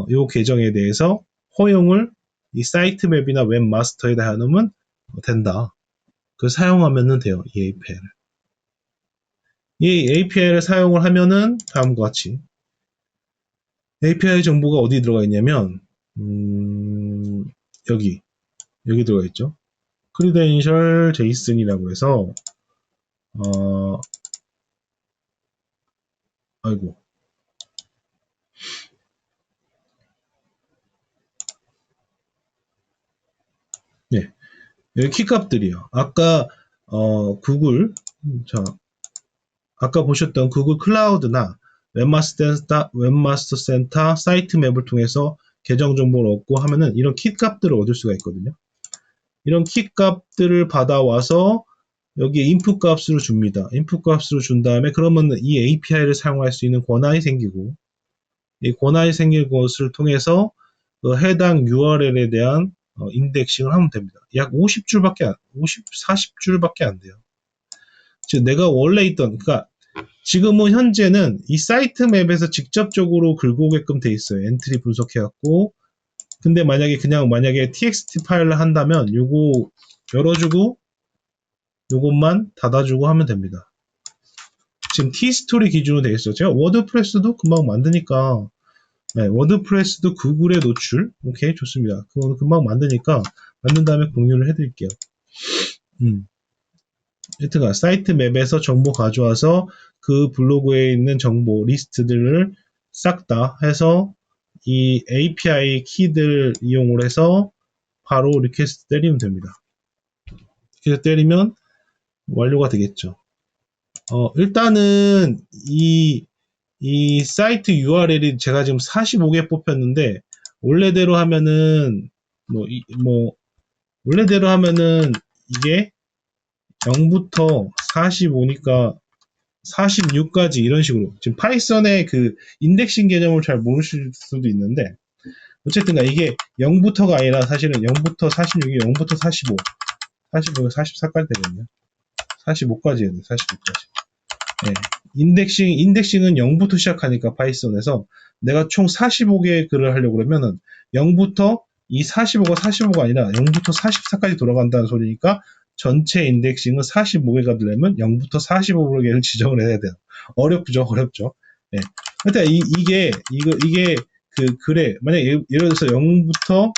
요 계정에 대해서 허용을 이 사이트 맵이나 웹마스터에다 해놓으면 된다. 그 사용하면 돼요. 이 API를. 이 API를 사용을 하면은 다음과 같이 API 정보가 어디 들어가 있냐면 여기 들어가 있죠. 크리덴셜 제이슨이라고 해서 아이고 네 여기 키값들이요. 아까 구글 자 아까 보셨던 구글 클라우드나 웹마스터 센터 사이트 맵을 통해서 계정 정보를 얻고 하면은 이런 키 값들을 얻을 수가 있거든요. 이런 키 값들을 받아와서 여기에 인풋 값으로 줍니다. 인풋 값으로 준 다음에 그러면 이 API를 사용할 수 있는 권한이 생기고 이 권한이 생길 것을 통해서 그 해당 URL에 대한 인덱싱을 하면 됩니다. 약 40줄밖에 안 돼요. 즉 내가 원래 그러니까 지금은 현재는 이 사이트 맵에서 직접적으로 긁어 오게끔 돼 있어요. 엔트리 분석해갖고. 근데 만약에 txt 파일을 한다면 요거 열어주고 요것만 닫아주고 하면 됩니다. 지금 t스토리 기준으로 돼 있어요. 제가 워드프레스도 금방 만드니까 네, 워드프레스도 구글에 노출. 오케이, 좋습니다. 그거는 금방 만든 다음에 공유를 해드릴게요. 하여튼간 사이트 맵에서 정보 가져와서 그 블로그에 있는 정보 리스트들을 싹 다 해서 이 API 키들 이용을 해서 바로 리퀘스트 때리면 됩니다. 이렇게 때리면 완료가 되겠죠. 일단은 이 사이트 URL이 제가 지금 45개 뽑혔는데 원래대로 하면은 원래대로 하면은 이게 0부터 45니까 46까지 이런 식으로 지금 파이썬의 그 인덱싱 개념을 잘 모르실 수도 있는데 어쨌든 이게 0부터가 아니라 사실은 0부터 46이 0부터 45 44까지 되거든요. 45까지 해야 돼요. 45까지. 예, 인덱싱은 0부터 시작하니까 파이썬에서 내가 총 45개의 글을 하려고 그러면은 0부터 이 45가 아니라 0부터 44까지 돌아간다는 소리니까 전체 인덱싱은 45개가 되려면 0부터 45개를 지정을 해야 돼요. 어렵죠, 어렵죠. 예. 근데 이게 그 글에, 만약에 예를 들어서 0부터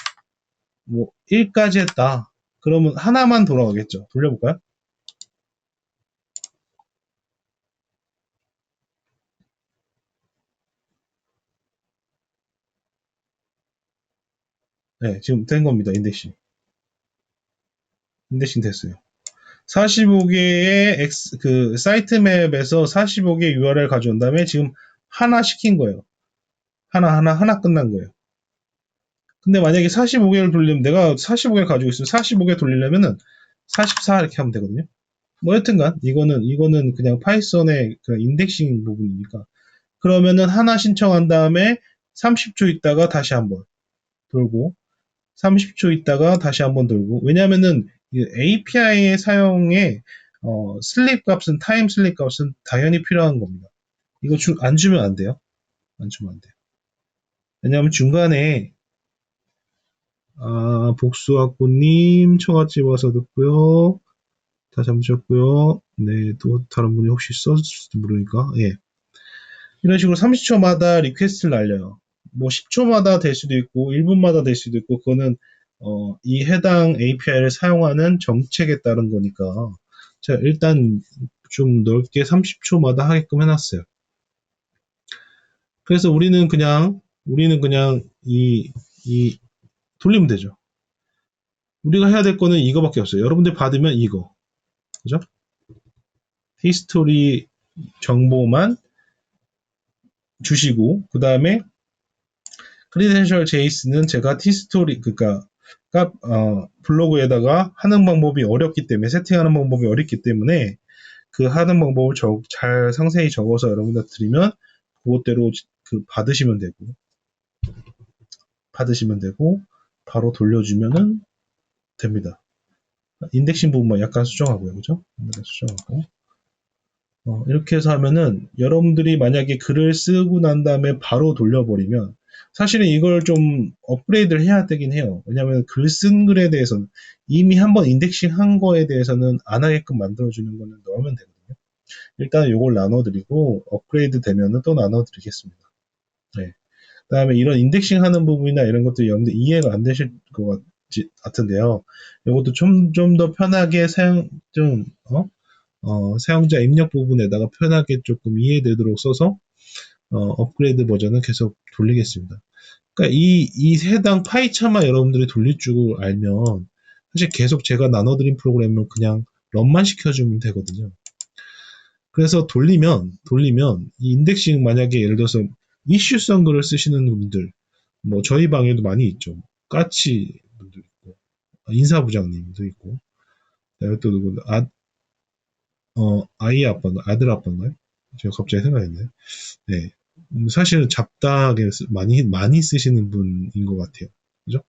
뭐 1까지 했다. 그러면 하나만 돌아가겠죠. 돌려볼까요? 네, 지금 된 겁니다. 인덱싱. 인덱싱 됐어요. 45개의 그 사이트 맵에서 45개 URL 가져온 다음에 지금 하나 시킨 거예요. 하나 끝난 거예요. 근데 만약에 45개를 돌리면 내가 45개를 가지고 있으면 45개 돌리려면은 44 이렇게 하면 되거든요. 뭐 여튼간 이거는 그냥 파이썬의 그 인덱싱 부분이니까 그러면은 하나 신청한 다음에 30초 있다가 다시 한번 돌고 30초 있다가 다시 한번 돌고 왜냐면은 API의 사용에 슬립 값은 타임 슬립 값은 당연히 필요한 겁니다. 이거 안 주면 안 돼요. 안 주면 안 돼요. 왜냐하면 중간에 복수학고님 처갓집 와서 듣고요. 다시 한번 주셨고요. 네, 또 다른 분이 혹시 썼을지도 모르니까 예. 이런 식으로 30초마다 리퀘스트를 날려요. 뭐 10초마다 될 수도 있고 1분마다 될 수도 있고 그거는 이 해당 API를 사용하는 정책에 따른 거니까 자 일단 좀 넓게 30초마다 하게끔 해놨어요. 그래서 우리는 그냥 이 돌리면 되죠. 우리가 해야 될 거는 이거밖에 없어요. 여러분들 받으면 이거 그죠? 히스토리 정보만 주시고 그 다음에 크리덴셜 제이스는 제가 티스토리 그러니까 블로그에다가 하는 방법이 어렵기 때문에 세팅하는 방법이 어렵기 때문에 그 하는 방법을 잘 상세히 적어서 여러분들 드리면 그것대로 그 받으시면 되고 바로 돌려주면은 됩니다. 인덱싱 부분만 약간 수정하고요, 그죠? 수정하고 이렇게 해서 하면은 여러분들이 만약에 글을 쓰고 난 다음에 바로 돌려버리면 사실은 이걸 좀 업그레이드를 해야 되긴 해요. 왜냐하면 글 쓴 글에 대해서는 이미 한번 인덱싱 한 거에 대해서는 안 하게끔 만들어주는 거는 넣으면 되거든요. 일단 이걸 나눠드리고 업그레이드 되면은 또 나눠드리겠습니다. 네. 그다음에 이런 인덱싱 하는 부분이나 이런 것들이 여러분들 이해가 안 되실 것 같은데요. 이것도 좀 더 편하게 사용자 입력 부분에다가 편하게 조금 이해되도록 써서 업그레이드 버전은 계속 돌리겠습니다. 그러니까 이 해당 파이차만 여러분들이 돌릴 줄 알면 사실 계속 제가 나눠드린 프로그램을 그냥 런만 시켜주면 되거든요. 그래서 돌리면 이 인덱싱 만약에 예를 들어서 이슈성 글을 쓰시는 분들 뭐 저희 방에도 많이 있죠. 까치 분도 있고 인사부장님도 있고 또 누구 아이 아빠인가 아들 아빠인가요? 제가 갑자기 생각했네요. 네. 사실은 잡다하게 많이 쓰시는 분인 것 같아요. 그죠?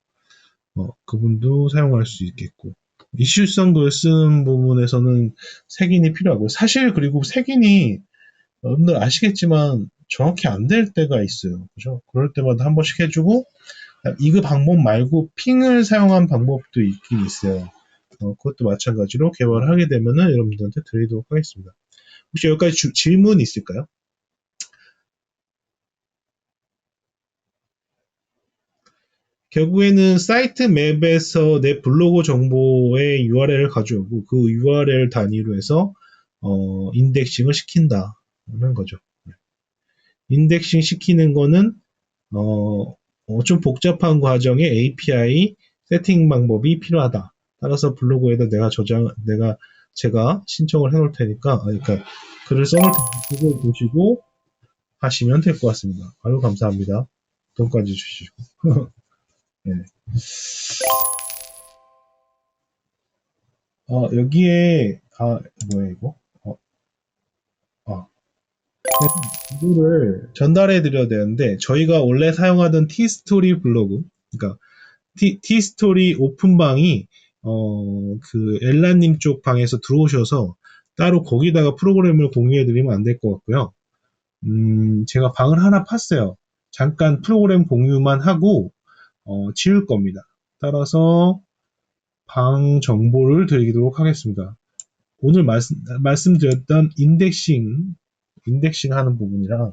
그분도 사용할 수 있겠고. 이슈성 글 쓰는 부분에서는 색인이 필요하고, 사실 그리고 색인이 여러분들 아시겠지만 정확히 안 될 때가 있어요. 그죠? 그럴 때마다 한 번씩 해주고, 이거 방법 말고 핑을 사용한 방법도 있긴 있어요. 그것도 마찬가지로 개발을 하게 되면은 여러분들한테 드리도록 하겠습니다. 혹시 여기까지 질문 있을까요? 결국에는 사이트 맵에서 내 블로그 정보의 URL을 가져오고 그 URL 단위로 해서 인덱싱을 시킨다는 거죠. 인덱싱 시키는 거는 좀 복잡한 과정에 API 세팅 방법이 필요하다. 따라서 블로그에다 제가 신청을 해놓을 테니까, 그러니까 글을 써놓을 테니까 그걸 보시고 하시면 될 것 같습니다. 아유, 감사합니다. 돈까지 주시고. 네. 여기에, 뭐야, 이거? 아, 이거를 전달해 드려야 되는데, 저희가 원래 사용하던 티스토리 블로그, 그러니까 티스토리 오픈방이, 그, 엘라님 쪽 방에서 들어오셔서, 따로 거기다가 프로그램을 공유해 드리면 안 될 것 같고요. 제가 방을 하나 팠어요. 잠깐 프로그램 공유만 하고 지울 겁니다. 따라서 방 정보를 드리도록 하겠습니다. 오늘 말씀드렸던 인덱싱 하는 부분이랑,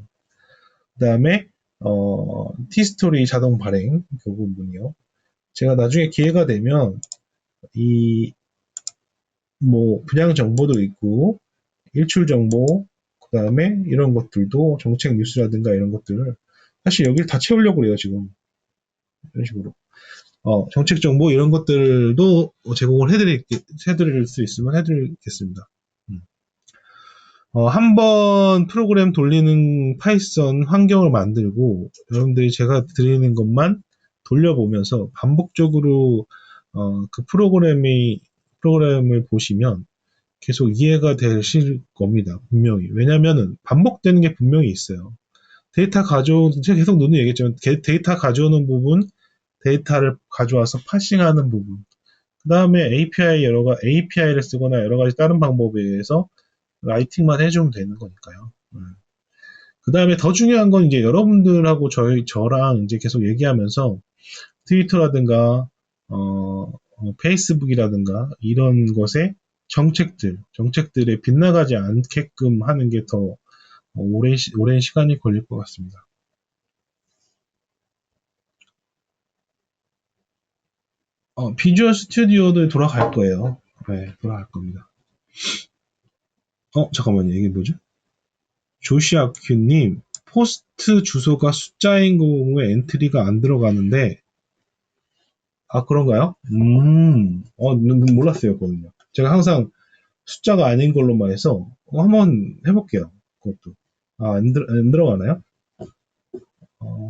그 다음에, 티스토리 자동 발행, 그 부분이요. 제가 나중에 기회가 되면, 이, 분양 정보도 있고, 일출 정보, 그 다음에 이런 것들도 정책 뉴스라든가 이런 것들을, 사실 여기를 다 채우려고 그래요, 지금. 이런 식으로. 정책 정보 이런 것들도 제공을 해드릴 수 있으면 해드리겠습니다. 한번 프로그램 돌리는 파이썬 환경을 만들고 여러분들이 제가 드리는 것만 돌려보면서 반복적으로 그 프로그램을 보시면 계속 이해가 되실 겁니다. 분명히. 왜냐면은 반복되는 게 분명히 있어요. 제가 계속 눈에 얘기했지만 데이터 가져오는 부분, 데이터를 가져와서 파싱하는 부분, 그 다음에 API를 쓰거나 여러 가지 다른 방법에 의해서 라이팅만 해주면 되는 거니까요. 그 다음에 더 중요한 건 이제 여러분들하고 저랑 이제 계속 얘기하면서 트위터라든가, 페이스북이라든가 이런 것에 정책들에 빗나가지 않게끔 하는 게 더 오랜 시간이 걸릴 것 같습니다. 비주얼 스튜디오도 돌아갈 거예요. 네, 돌아갈 겁니다. 잠깐만요. 이게 뭐죠? 조시아큐님, 포스트 주소가 숫자인 경우에 엔트리가 안 들어가는데, 그런가요? 몰랐어요, 그거는요. 제가 항상 숫자가 아닌 걸로만 해서, 한번 해볼게요. 그것도. 안 들어가나요?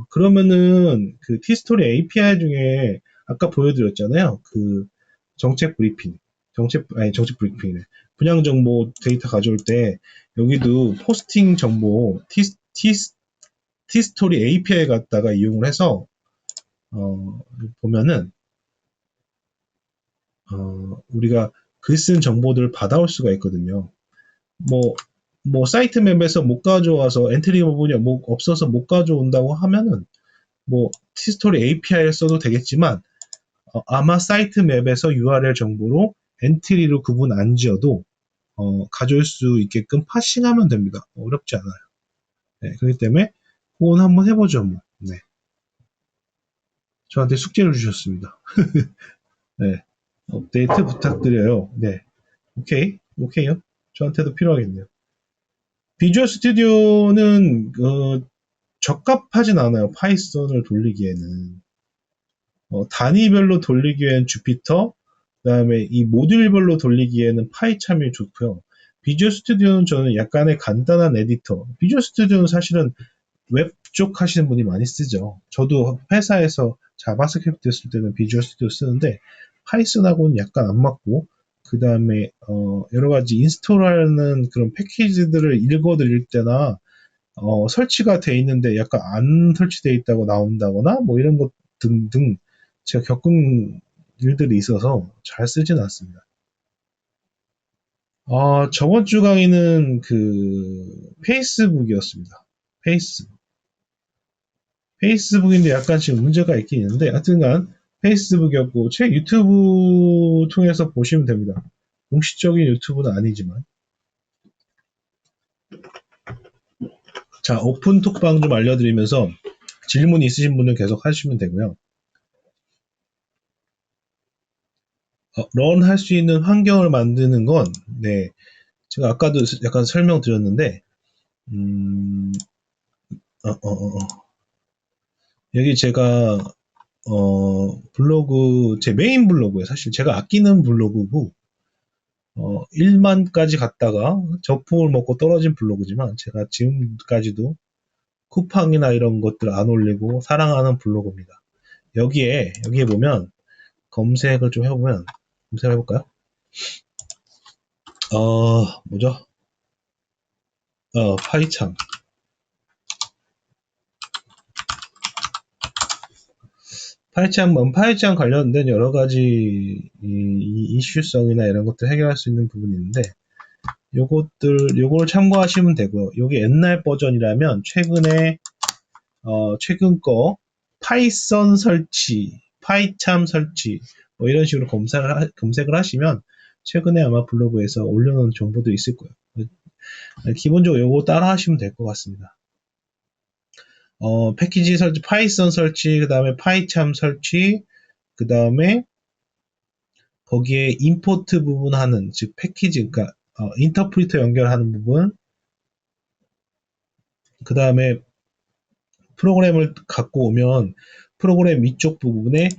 그러면은, 그 티스토리 API 중에, 아까 보여드렸잖아요. 그, 정책 브리핑. 정책 브리핑이네. 분양 정보 데이터 가져올 때, 여기도 포스팅 정보, 티스토리 API 갖다가 이용을 해서, 보면은, 우리가 글 쓴 정보들을 받아올 수가 있거든요. 뭐, 사이트 맵에서 못 가져와서 엔트리 부분이 없어서 못 가져온다고 하면은, 티스토리 API를 써도 되겠지만, 아마 사이트 맵에서 URL 정보로 엔트리로 구분 안 지어도, 가져올 수 있게끔 파싱하면 됩니다. 어렵지 않아요. 네, 그렇기 때문에, 그건 한번 해보죠, 뭐. 네. 저한테 숙제를 주셨습니다. 네. 업데이트 부탁드려요. 네. 오케이요. 저한테도 필요하겠네요. 비주얼 스튜디오는 적합하진 않아요. 파이썬을 돌리기에는. 단위별로 돌리기에는 주피터, 그다음에 이 모듈별로 돌리기에는 파이참이 좋고요. 비주얼 스튜디오는 저는 약간의 간단한 에디터. 비주얼 스튜디오는 사실은 웹 쪽 하시는 분이 많이 쓰죠. 저도 회사에서 자바스크립트 쓸 때는 비주얼 스튜디오 쓰는데 파이썬하고는 약간 안 맞고, 그 다음에 여러 가지 인스톨하는 그런 패키지들을 읽어드릴 때나 설치가 돼 있는데 약간 안 설치돼 있다고 나온다거나 뭐 이런 것 등등 제가 겪은 일들이 있어서 잘 쓰진 않습니다. 저번 주 강의는 그 페이스북이었습니다. 페이스북인데 약간 지금 문제가 있긴 있는데 하여튼간 페이스북이었고 제 유튜브 통해서 보시면 됩니다. 공식적인 유튜브는 아니지만. 자, 오픈 톡방 좀 알려드리면서 질문 있으신 분은 계속 하시면 되고요. 런 할 수 있는 환경을 만드는 건, 네, 제가 아까도 약간 설명드렸는데, 음, 여기 제가, 제 메인 블로그에 사실 제가 아끼는 블로그고, 1만까지 갔다가 저폭을 먹고 떨어진 블로그지만, 제가 지금까지도 쿠팡이나 이런 것들 안 올리고 사랑하는 블로그입니다. 여기에 보면, 검색을 좀 해보면, 검색을 해볼까요? 뭐죠? 파이참. 파이치안 관련된 여러 가지 이슈성이나 이런 것들 해결할 수 있는 부분이 있는데, 요걸 참고하시면 되고요. 요게 옛날 버전이라면 최근 거 파이썬 설치, 파이참 설치 뭐 이런 식으로 검색을 하시면 최근에 아마 블로그에서 올려놓은 정보도 있을 거예요. 기본적으로 요거 따라 하시면 될 것 같습니다. 패키지 설치, 파이썬 설치, 그 다음에 파이참 설치, 그 다음에 거기에 임포트 부분 하는, 즉 패키지, 그러니까 인터프리터 연결하는 부분, 그 다음에 프로그램을 갖고 오면 프로그램 위쪽 부분에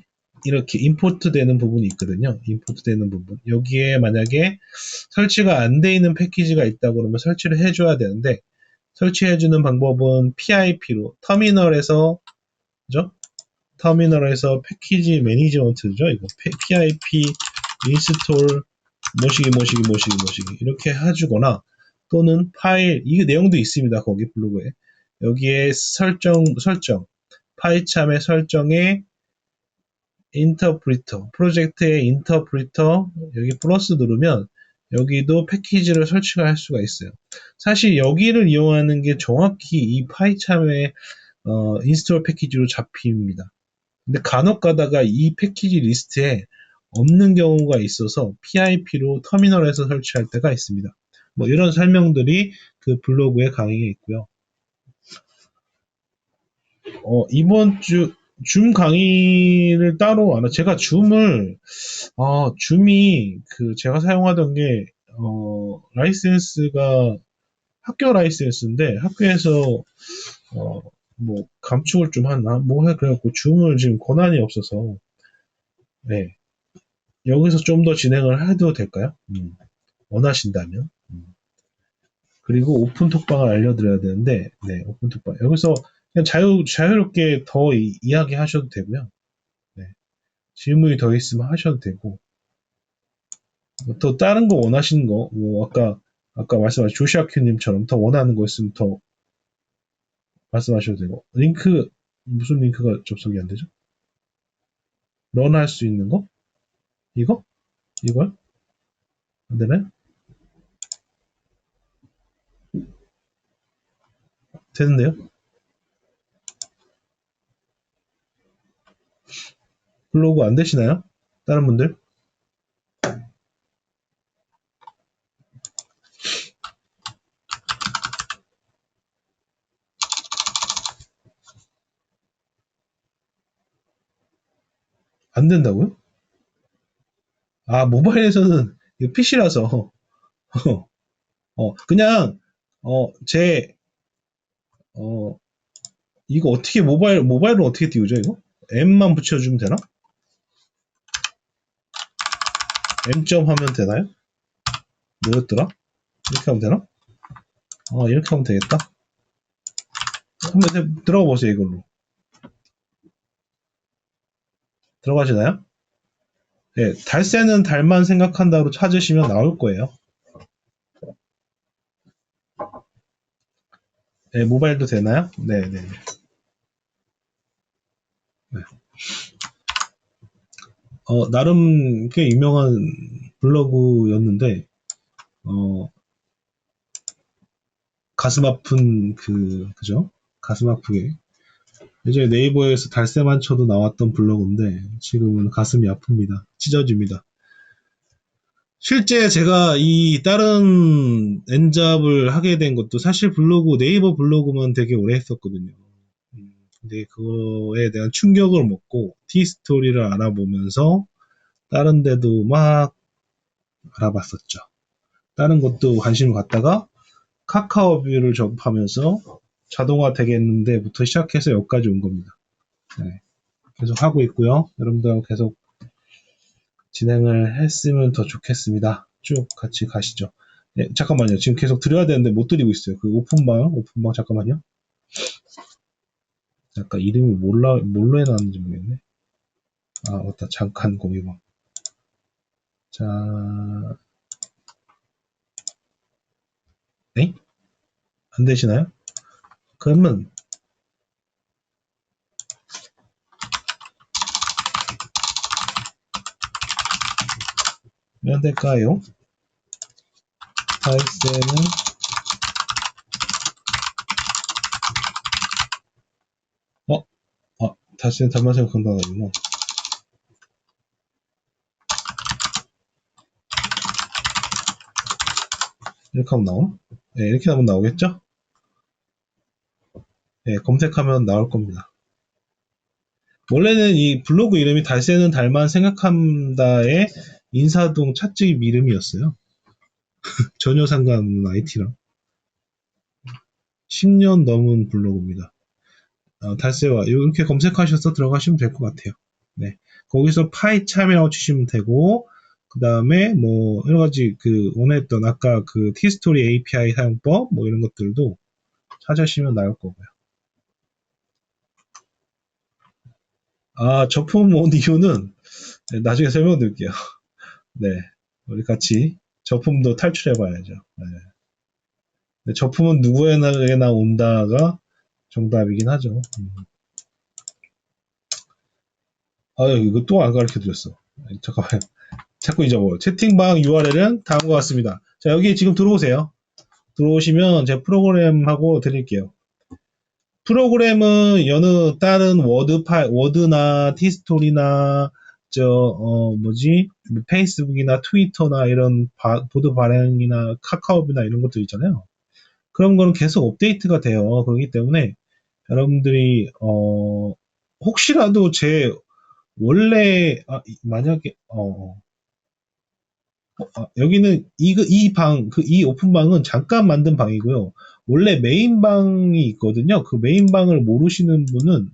이렇게 임포트 되는 부분이 있거든요. 임포트 되는 부분. 여기에 만약에 설치가 안 돼 있는 패키지가 있다 그러면 설치를 해줘야 되는데, 설치해주는 방법은 PIP로 터미널에서, 그죠? 터미널에서 패키지 매니지먼트죠. 이거 PIP 인스톨 모시기 이렇게 해주거나, 또는 파일, 이 내용도 있습니다. 거기 블로그에. 여기에 설정 파이참의 설정에 인터프리터, 프로젝트의 인터프리터 여기 플러스 누르면 여기도 패키지를 설치가 할 수가 있어요. 사실 여기를 이용하는 게 정확히 이 파이참의 인스톨 패키지로 잡힙니다. 근데 간혹 가다가 이 패키지 리스트에 없는 경우가 있어서 PIP로 터미널에서 설치할 때가 있습니다. 뭐 이런 설명들이 그 블로그에 강의에 있고요. 이번 줌 강의를 따로 안 하, 제가 줌이 제가 사용하던 게, 라이센스가 학교 라이센스인데 학교에서, 뭐, 감축을 좀 하나? 뭐 그래갖고 줌을 지금 권한이 없어서, 네. 여기서 좀 더 진행을 해도 될까요? 원하신다면. 그리고 오픈톡방을 알려드려야 되는데, 네, 오픈톡방. 여기서 그냥 자유롭게 더 이야기하셔도 되고요. 네. 질문이 더 있으면 하셔도 되고, 또 다른 거 원하시는 거, 뭐, 아까 말씀하신 조시아 큐님처럼 더 원하는 거 있으면 더 말씀하셔도 되고, 무슨 링크가 접속이 안 되죠? 런 할 수 있는 거? 이거? 이걸? 안 되나요? 되는데요? 블로그 안 되시나요? 다른 분들? 안 된다고요? 모바일에서는, 이거 PC라서, 그냥, 제, 어, 이거 어떻게 모바일로 어떻게 띄우죠, 이거? M만 붙여주면 되나? M점 하면 되나요? 뭐였더라? 이렇게 하면 되나? 이렇게 하면 되겠다. 한번 들어가 보세요, 이걸로. 들어가시나요? 네, 달새는 달만 생각한다로 찾으시면 나올 거예요. 네, 모바일도 되나요? 네, 네, 네. 네. 나름 꽤 유명한 블로그였는데, 가슴 아픈 그죠? 가슴 아프게. 예전에 네이버에서 달새만 쳐도 나왔던 블로그인데, 지금은 가슴이 아픕니다. 찢어집니다. 실제 제가 이 다른 엔잡을 하게 된 것도 사실 네이버 블로그만 되게 오래 했었거든요. 근데 그거에 대한 충격을 먹고 티스토리를 알아보면서 다른 데도 막 알아봤었죠. 다른 것도 관심을 갖다가 카카오뷰를 접하면서 자동화 되겠는데부터 시작해서 여기까지 온 겁니다. 네, 계속 하고 있고요. 여러분들 계속 진행을 했으면 더 좋겠습니다. 쭉 같이 가시죠. 네, 잠깐만요. 지금 계속 드려야 되는데 못 드리고 있어요. 그 오픈방 잠깐만요. 잠깐 이름이 뭘로 해놨는지 모르겠네. 맞다. 잠깐 공유방. 자, 네? 안 되시나요? 그러면 몇 될까요? 달세는 달세는 달만세가 건강하구나. 이렇게 하면 나오나? 네, 이렇게 하면 나오겠죠? 네, 검색하면 나올 겁니다. 원래는 이 블로그 이름이 달세는 달만 생각한다의 인사동 찻집 이름이었어요. 전혀 상관없는 IT랑. 10년 넘은 블로그입니다. 달세와 이렇게 검색하셔서 들어가시면 될 것 같아요. 네. 거기서 파이참이라고 치시면 되고, 그 다음에 뭐 여러 가지 원했던 아까 티스토리 API 사용법 뭐 이런 것들도 찾으시면 나올 거고요. 저품 온 이유는 나중에 설명드릴게요. 네. 우리 같이 저품도 탈출해봐야죠. 네. 저품은 누구에게나 온다가 정답이긴 하죠. 이거 또 안 가르쳐 드렸어. 잠깐만요. 자꾸 잊어버려. 채팅방 URL은 다음과 같습니다. 자, 여기 지금 들어오세요. 들어오시면 제 프로그램하고 드릴게요. 프로그램은 여느 다른 워드나 티스토리나 페이스북이나 트위터나 이런 보드 발행이나 카카오비나 이런 것들 있잖아요. 그런 거는 계속 업데이트가 돼요. 그렇기 때문에 여러분들이 혹시라도 제 원래 만약에 여기는 이 오픈방은 잠깐 만든 방이고요. 원래 메인방이 있거든요. 그 메인방을 모르시는 분은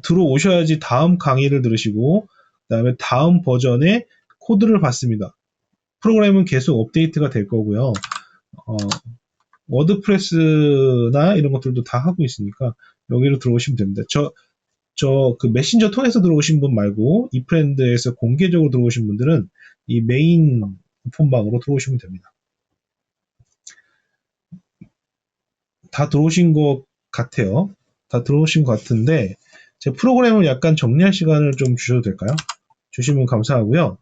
들어오셔야지 다음 강의를 들으시고 그다음에 다음 버전의 코드를 받습니다. 프로그램은 계속 업데이트가 될 거고요. 워드프레스나 이런 것들도 다 하고 있으니까 여기로 들어오시면 됩니다. 그 메신저 통해서 들어오신 분 말고 이프렌드에서 공개적으로 들어오신 분들은 이 메인 오픈방으로 들어오시면 됩니다. 다 들어오신 것 같아요. 다 들어오신 것 같은데 제 프로그램을 약간 정리할 시간을 좀 주셔도 될까요? 주시면 감사하고요.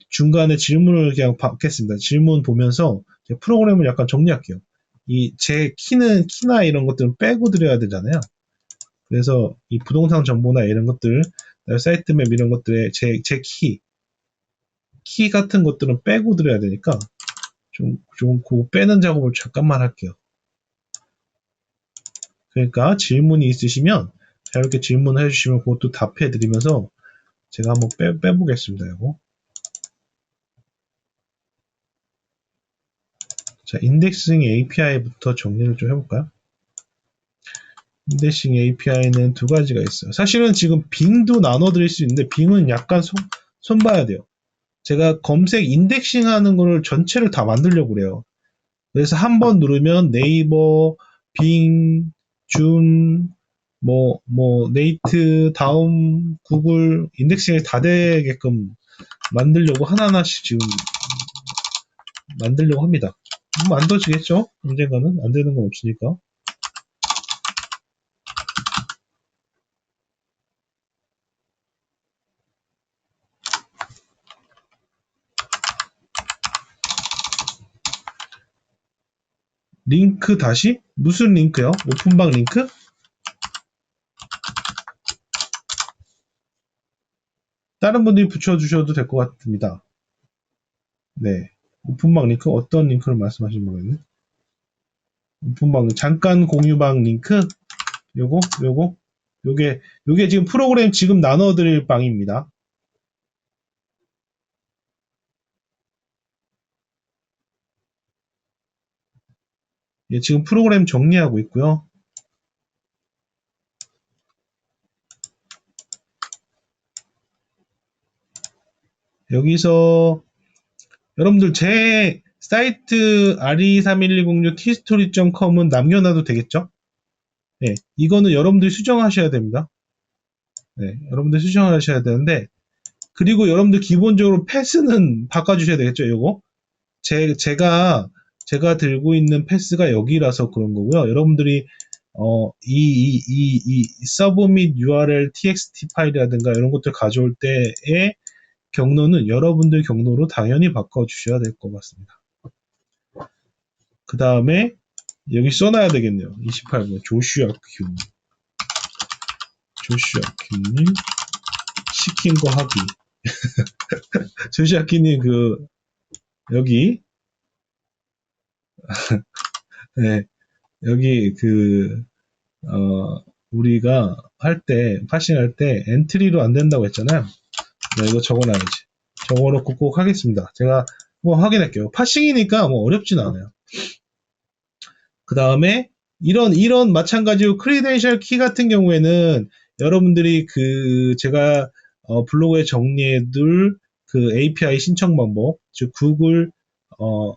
중간에 질문을 그냥 받겠습니다. 질문 보면서 제 프로그램을 약간 정리할게요. 제 키나 이런 것들은 빼고 드려야 되잖아요. 그래서 이 부동산 정보나 이런 것들, 사이트맵 이런 것들에 제 키 같은 것들은 빼고 드려야 되니까 그 빼는 작업을 잠깐만 할게요. 그러니까 질문이 있으시면 자유롭게 질문을 해주시면 그것도 답해드리면서 제가 한번 빼보겠습니다. 이거. 자, 인덱싱 API부터 정리를 좀 해볼까요? 인덱싱 API는 두 가지가 있어요. 사실은 지금 빙도 나눠드릴 수 있는데 빙은 약간 손봐야 돼요. 제가 검색 인덱싱 하는 거를 전체를 다 만들려고 그래요. 그래서 한 번 누르면 네이버, 빙, 준, 네이트, 다음, 구글, 인덱싱이 다 되게끔 만들려고 하나하나씩 지금 만들려고 합니다. 만들어지겠죠? 언젠가는 안 되는 건 없으니까. 링크 다시? 무슨 링크요? 오픈방 링크? 다른 분들이 붙여주셔도 될 것 같습니다. 네. 오픈방 링크? 어떤 링크를 말씀하시는 거겠네? 오픈방, 잠깐 공유방 링크? 요게 지금 프로그램 지금 나눠드릴 방입니다. 예, 지금 프로그램 정리하고 있고요. 여기서 여러분들 제 사이트 re31106tstory.com은 남겨놔도 되겠죠? 네, 이거는 여러분들이 수정하셔야 됩니다. 네, 여러분들 수정하셔야 되는데 그리고 여러분들 기본적으로 패스는 바꿔주셔야 되겠죠, 요거. 제가 들고 있는 패스가 여기라서 그런 거고요. 여러분들이 이 서브 및 URL txt 파일이라든가 이런 것들 가져올 때에 경로는 여러분들 경로로 당연히 바꿔주셔야 될 것 같습니다. 그 다음에 여기 써놔야 되겠네요. 28번 조슈아 큐. 조슈아 큐님 시킨 거 하기. 조슈아 큐님 여기 네, 여기 우리가 파싱할 때 엔트리로 안 된다고 했잖아요. 네, 이거 적어놔야지. 적어놓고 꼭 하겠습니다. 제가 뭐 확인할게요. 파싱이니까 뭐 어렵진 않아요. 그 다음에 이런 마찬가지로 크리덴셜 키 같은 경우에는 여러분들이 제가 블로그에 정리해둘 API 신청 방법, 즉 어,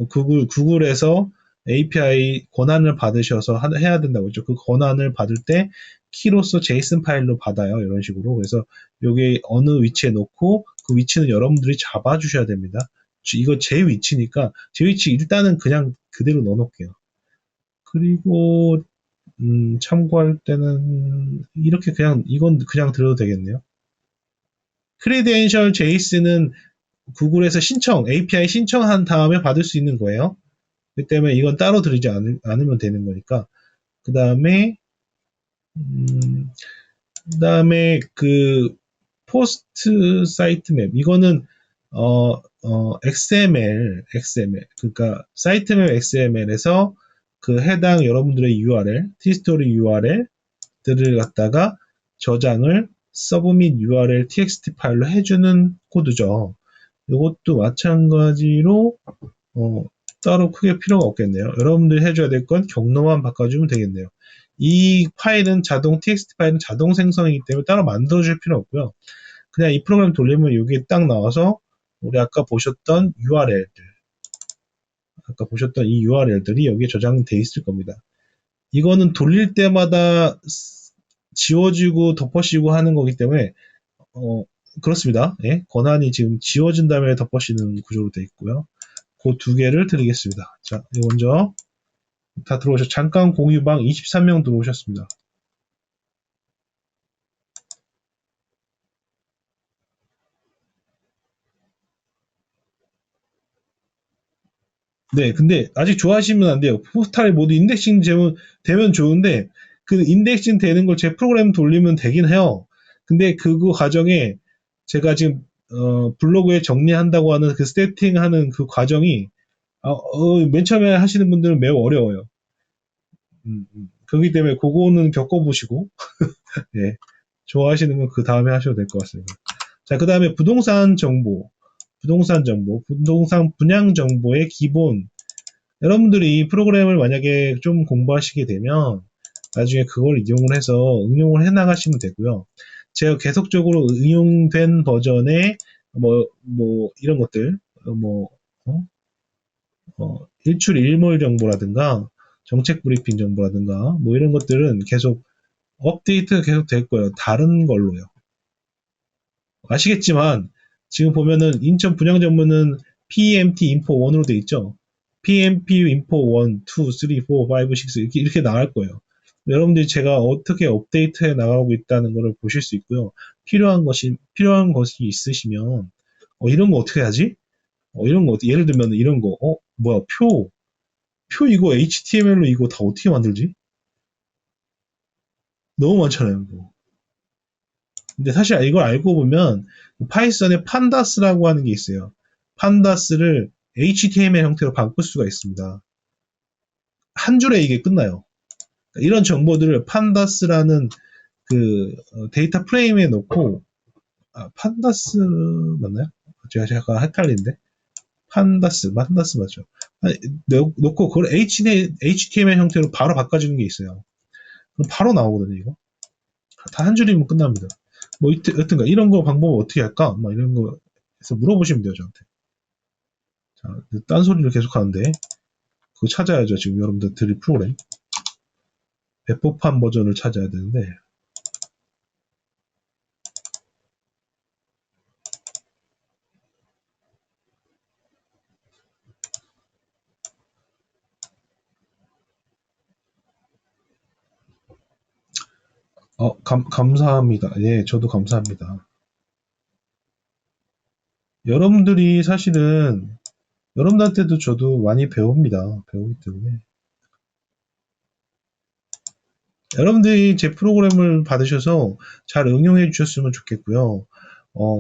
구글에서 API 권한을 받으셔서 해야 된다고 했죠. 그 권한을 받을 때 키로서 JSON 파일로 받아요. 이런 식으로. 그래서 여기 어느 위치에 놓고 그 위치는 여러분들이 잡아주셔야 됩니다. 이거 제 위치니까 제 위치 일단은 그냥 그대로 넣어놓을게요. 그리고 참고할 때는 이렇게 이건 그냥 들어도 되겠네요. 크리덴셜 JS는 구글에서 API 신청한 다음에 받을 수 있는 거예요. 그렇기 때문에 이건 따로 들이지 않으면 되는 거니까. 그 다음에, 포스트 사이트 맵. 이거는, XML. 그러니까, 사이트 맵 XML에서 해당 여러분들의 URL, 티스토리 URL들을 갖다가 저장을 서브 및 URL txt 파일로 해주는 코드죠. 이것도 마찬가지로, 따로 크게 필요가 없겠네요. 여러분들이 해줘야 될 건 경로만 바꿔주면 되겠네요. 이 파일은 txt 파일은 자동 생성이기 때문에 따로 만들어줄 필요 없고요. 그냥 이 프로그램 돌리면 여기에 딱 나와서 우리 아까 보셨던 이 URL들이 여기에 저장돼 있을 겁니다. 이거는 돌릴 때마다 지워지고 덮어씌우고 하는 거기 때문에 그렇습니다. 예, 권한이 지금 지워진 다음에 덮어씌우는 구조로 되어 있고요. 그 두 개를 드리겠습니다. 자, 먼저 다 들어오셨. 잠깐 공유방 23명 들어오셨습니다. 네, 근데 아직 좋아하시면 안 돼요. 포스탈 모두 인덱싱 되면 좋은데 그 인덱싱 되는 걸 제 프로그램 돌리면 되긴 해요. 근데 과정에 제가 지금 블로그에 정리한다고 하는 세팅하는 그 과정이 맨 처음에 하시는 분들은 매우 어려워요. 그렇기 때문에 그거는 겪어보시고 예, 좋아하시는 건 그 다음에 하셔도 될 것 같습니다. 자, 그 다음에 부동산 부동산 분양 정보의 기본. 여러분들이 프로그램을 만약에 좀 공부하시게 되면 나중에 그걸 이용을 해서 응용을 해 나가시면 되고요. 제가 계속적으로 응용된 버전의 이런 것들, 일출 일몰 정보라든가 정책 브리핑 정보라든가 이런 것들은 계속 업데이트가 계속 될 거예요. 다른 걸로요. 아시겠지만 지금 보면은 인천 분양 정보는 PMT 인포 1으로 돼 있죠. PMP 인포 1, 2, 3, 4, 5, 6 이렇게 나갈 거예요. 여러분들이 제가 어떻게 업데이트해 나가고 있다는 것을 보실 수 있고요. 필요한 것이 있으시면 이런 거 어떻게 하지? 이런 거 예를 들면 이런 거 뭐야 표 이거 HTML로 이거 다 어떻게 만들지? 너무 많잖아요. 이거. 근데 사실 이걸 알고 보면 파이썬에 판다스라고 하는 게 있어요. 판다스를 HTML 형태로 바꿀 수가 있습니다. 한 줄에 이게 끝나요. 이런 정보들을 판다스라는 데이터 프레임에 놓고 판다스 맞나요? 제가 잠깐 헷갈리는데 판다스 맞죠? 놓고 그걸 HTML 형태로 바로 바꿔주는 게 있어요. 그럼 바로 나오거든요. 이거 다 한 줄이면 끝납니다. 여튼가 이런 거 방법 어떻게 할까? 이런 거 해서 물어보시면 돼요 저한테. 자, 딴소리를 계속 하는데 그거 찾아야죠. 지금 여러분들 드릴 프로그램 배포판 버전을 찾아야 되는데 감사합니다. 예, 저도 감사합니다. 여러분들이 사실은 여러분들한테도 저도 많이 배웁니다. 배우기 때문에 여러분들이 제 프로그램을 받으셔서 잘 응용해 주셨으면 좋겠고요.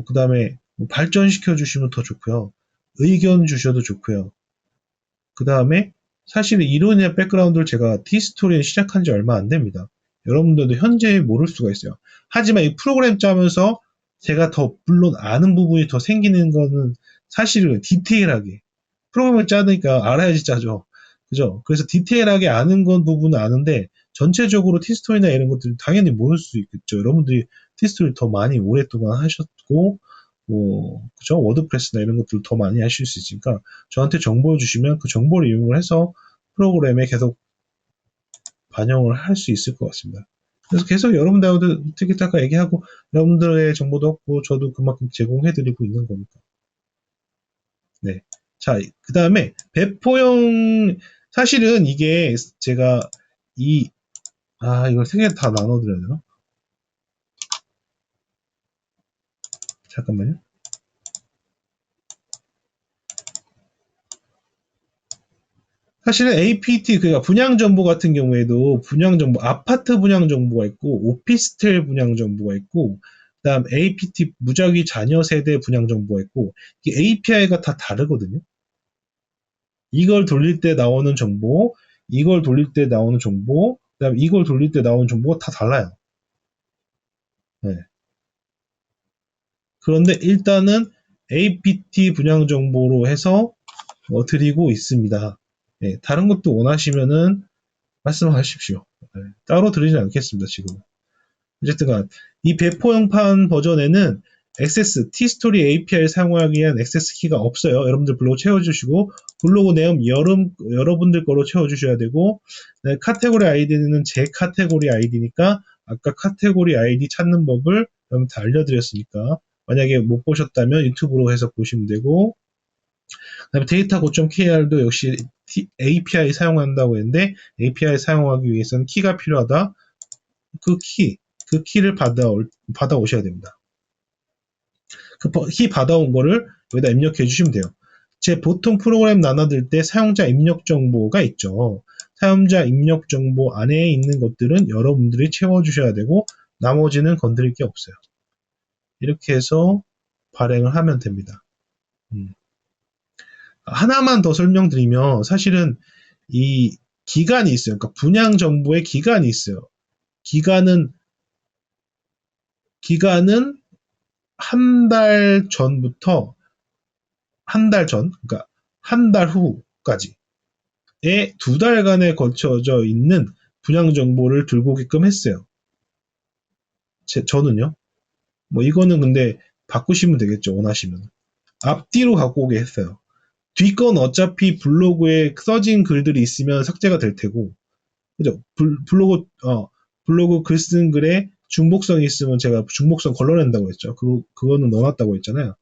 그 다음에 발전시켜 주시면 더 좋고요. 의견 주셔도 좋고요. 그 다음에 사실 이론이나 백그라운드를 제가 티스토리에 시작한 지 얼마 안 됩니다. 여러분들도 현재 모를 수가 있어요. 하지만 이 프로그램 짜면서 제가 더 물론 아는 부분이 더 생기는 거는 사실은 디테일하게 프로그램을 짜니까 알아야지 짜죠. 그죠? 그래서 디테일하게 아는 건 부분은 아는데 전체적으로 티스토리나 이런 것들 당연히 모를 수 있겠죠. 여러분들이 티스토리 더 많이 오랫동안 하셨고 그죠? 워드프레스나 이런 것들 더 많이 하실 수 있으니까 저한테 정보를 주시면 그 정보를 이용을 해서 프로그램에 계속 반영을 할 수 있을 것 같습니다. 그래서 계속 여러분들하고 티키타카 얘기하고 여러분들의 정보도 얻고 저도 그만큼 제공해드리고 있는 거니까. 네. 자, 그 다음에 배포형 사실은 이게 제가 이걸 세 개 다 나눠드려야 되나? 잠깐만요. 사실은 APT, 그러니까 분양 정보 같은 경우에도 분양 정보, 아파트 분양 정보가 있고, 오피스텔 분양 정보가 있고, 그다음 APT 무작위 자녀 세대 분양 정보가 있고, 이 API가 다 다르거든요. 이걸 돌릴 때 나오는 정보, 이걸 돌릴 때 나오는 정보, 그다음 이걸 돌릴 때 나오는 정보가 다 달라요. 네. 그런데 일단은 APT 분양 정보로 해서 드리고 있습니다. 네, 다른 것도 원하시면은 말씀하십시오. 네, 따로 드리진 않겠습니다, 지금. 어쨌든 이 배포형판 버전에는 액세스, 티스토리 API를 사용하기 위한 액세스 키가 없어요. 여러분들 블로그 채워주시고, 블로그 내용 여러분들 거로 채워주셔야 되고, 네, 카테고리 아이디는 제 카테고리 아이디니까, 아까 카테고리 아이디 찾는 법을 여러분들 알려드렸으니까, 만약에 못 보셨다면 유튜브로 해서 보시면 되고, 그다음에 데이터 고점 KR도 역시 API 사용한다고 했는데, API 사용하기 위해서는 키가 필요하다. 그 키를 받아오셔야 됩니다. 그 키 받아온 거를 여기다 입력해 주시면 돼요. 제 보통 프로그램 나눠들 때 사용자 입력 정보가 있죠. 사용자 입력 정보 안에 있는 것들은 여러분들이 채워주셔야 되고 나머지는 건드릴 게 없어요. 이렇게 해서 발행을 하면 됩니다. 하나만 더 설명드리면 사실은 이 기간이 있어요. 그러니까 분양 정보의 기간이 있어요. 기간은 한 달 전부터 한 달 전, 그러니까 한 달 후까지의 두 달간에 걸쳐져 있는 분양 정보를 들고 오게끔 했어요. 저는요. 뭐 이거는 근데 바꾸시면 되겠죠. 원하시면. 앞뒤로 갖고 오게 했어요. 뒷건 어차피 블로그에 써진 글들이 있으면 삭제가 될 테고, 그죠? 블로그 글 쓴 글에 중복성이 있으면 제가 중복성 걸러낸다고 했죠. 그거는 넣어놨다고 했잖아요.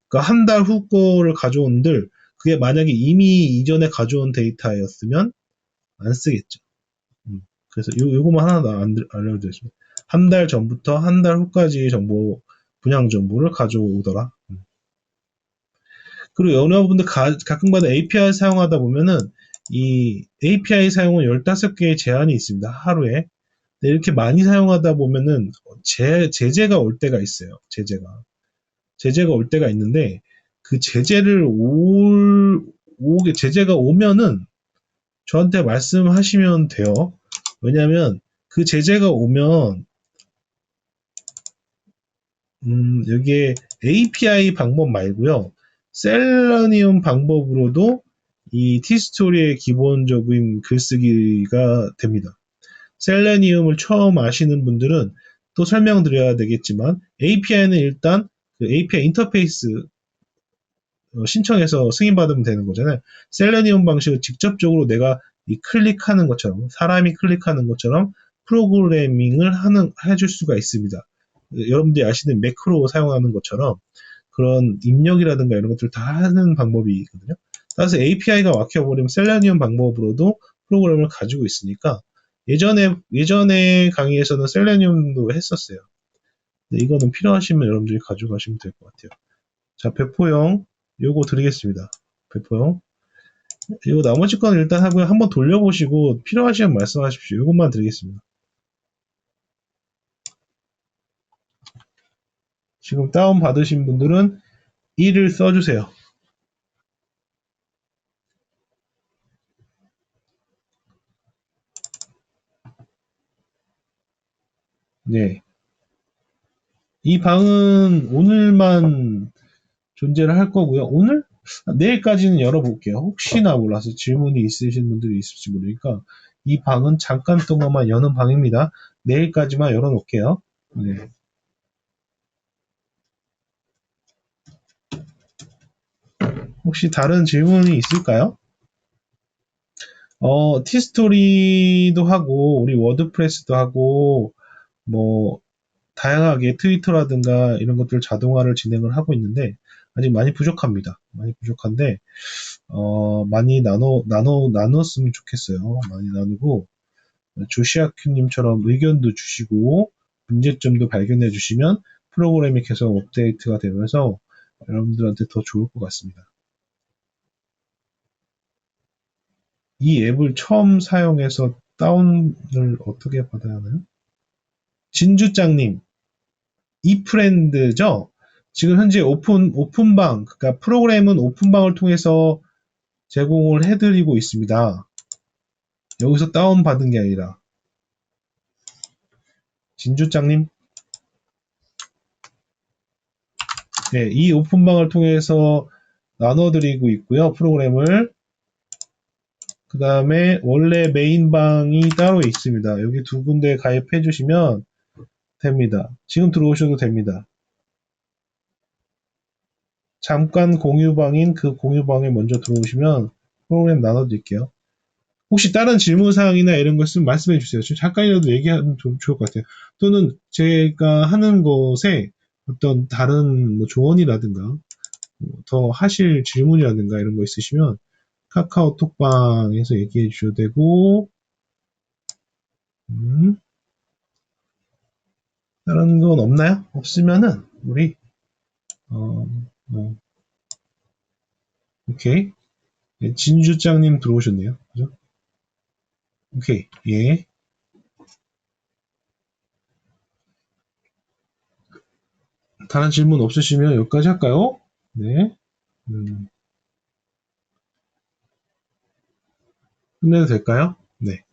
그러니까 한 달 후 거를 가져온들 그게 만약에 이미 이전에 가져온 데이터였으면 안 쓰겠죠. 그래서 요거만 하나 더 알려드리겠습니다. 한 달 전부터 한 달 후까지의 정보, 분양 정보를 가져오더라. 그리고 여러분들 가끔가다 API 사용하다 보면은 이 API 사용은 15개의 제한이 있습니다. 하루에. 이렇게 많이 사용하다 보면은 제재가 올 때가 있어요. 제재가 올 때가 있는데 그 제재가 오면은 저한테 말씀하시면 돼요. 왜냐면 그 제재가 오면 여기에 API 방법 말고요. 셀러니움 방법으로도 이 티스토리의 기본적인 글쓰기가 됩니다. 셀레니움을 처음 아시는 분들은 또 설명드려야 되겠지만 API는 일단 그 API 인터페이스 신청해서 승인받으면 되는 거잖아요. 셀레니움 방식을 직접적으로 내가 클릭하는 것처럼 사람이 클릭하는 것처럼 프로그래밍을 해줄 수가 있습니다. 여러분들이 아시는 매크로 사용하는 것처럼 그런 입력이라든가 이런 것들을 다 하는 방법이 있거든요. 따라서 API가 막혀버리면 셀레니움 방법으로도 프로그램을 가지고 있으니까 예전에 강의에서는 셀레니움도 했었어요. 이거는 필요하시면 여러분들이 가져가시면 될 것 같아요. 자, 배포형 요거 드리겠습니다. 배포형. 이거 나머지 건 일단 하고요. 한번 돌려보시고 필요하시면 말씀하십시오. 이것만 드리겠습니다. 지금 다운 받으신 분들은 1을 써주세요. 네. 이 방은 오늘만 존재를 할 거고요. 오늘? 내일까지는 열어볼게요. 혹시나 몰라서 질문이 있으신 분들이 있을지 모르니까 이 방은 잠깐 동안만 여는 방입니다. 내일까지만 열어놓을게요. 네. 혹시 다른 질문이 있을까요? 티스토리도 하고 우리 워드프레스도 하고 뭐 다양하게 트위터라든가 이런 것들 자동화를 진행을 하고 있는데 아직 많이 부족합니다. 많이 부족한데 많이 나눴으면 좋겠어요. 많이 나누고 조시아큐님처럼 의견도 주시고 문제점도 발견해 주시면 프로그램이 계속 업데이트가 되면서 여러분들한테 더 좋을 것 같습니다. 이 앱을 처음 사용해서 다운을 어떻게 받아야 하나요? 진주짱님, 이프렌드죠? 지금 현재 오픈방, 그러니까 프로그램은 오픈방을 통해서 제공을 해드리고 있습니다. 여기서 다운받은 게 아니라. 진주짱님, 네, 이 오픈방을 통해서 나눠드리고 있고요, 프로그램을. 그 다음에 원래 메인방이 따로 있습니다. 여기 두 군데 가입해 주시면 됩니다. 지금 들어오셔도 됩니다. 잠깐 공유방인 그 공유방에 먼저 들어오시면 프로그램 나눠드릴게요. 혹시 다른 질문사항이나 이런 거 있으면 말씀해 주세요. 잠깐이라도 얘기하면 좀 좋을 것 같아요. 또는 제가 하는 것에 어떤 다른 뭐 조언이라든가 더 하실 질문이라든가 이런 거 있으시면 카카오톡방에서 얘기해 주셔도 되고 다른 건 없나요? 없으면은 우리 뭐 오케이. 네, 진주장님 들어오셨네요. 그죠? 오케이. 예. 다른 질문 없으시면 여기까지 할까요? 네. 끝내도 될까요? 네.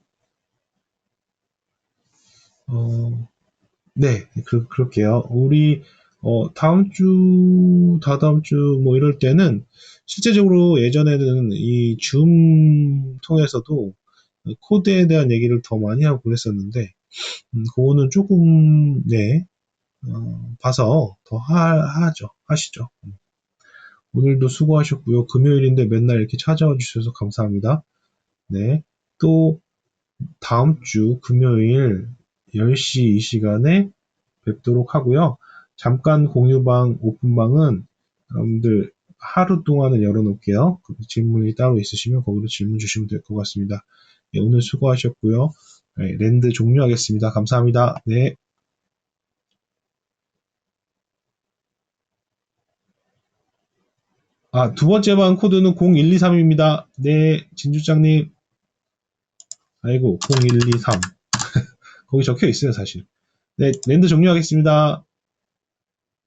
네. 그럴게요. 우리 다음 주, 다다음 주 뭐 이럴 때는 실제적으로 예전에는 이 줌 통해서도 코드에 대한 얘기를 더 많이 하고 그랬었는데 그거는 조금 네 봐서 더 하시죠. 오늘도 수고하셨고요. 금요일인데 맨날 이렇게 찾아와 주셔서 감사합니다. 네. 또 다음 주 금요일 10시 이 시간에 뵙도록 하고요. 잠깐 공유방, 오픈방은 여러분들 하루 동안은 열어놓을게요. 질문이 따로 있으시면 거기로 질문 주시면 될 것 같습니다. 네, 오늘 수고하셨고요. 네, 랜드 종료하겠습니다. 감사합니다. 네. 두 번째 방 코드는 0123입니다. 네, 진주장님. 아이고, 0123. 거기 적혀 있어요, 사실. 네, 랜드 종료하겠습니다.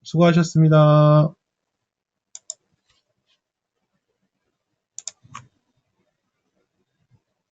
수고하셨습니다.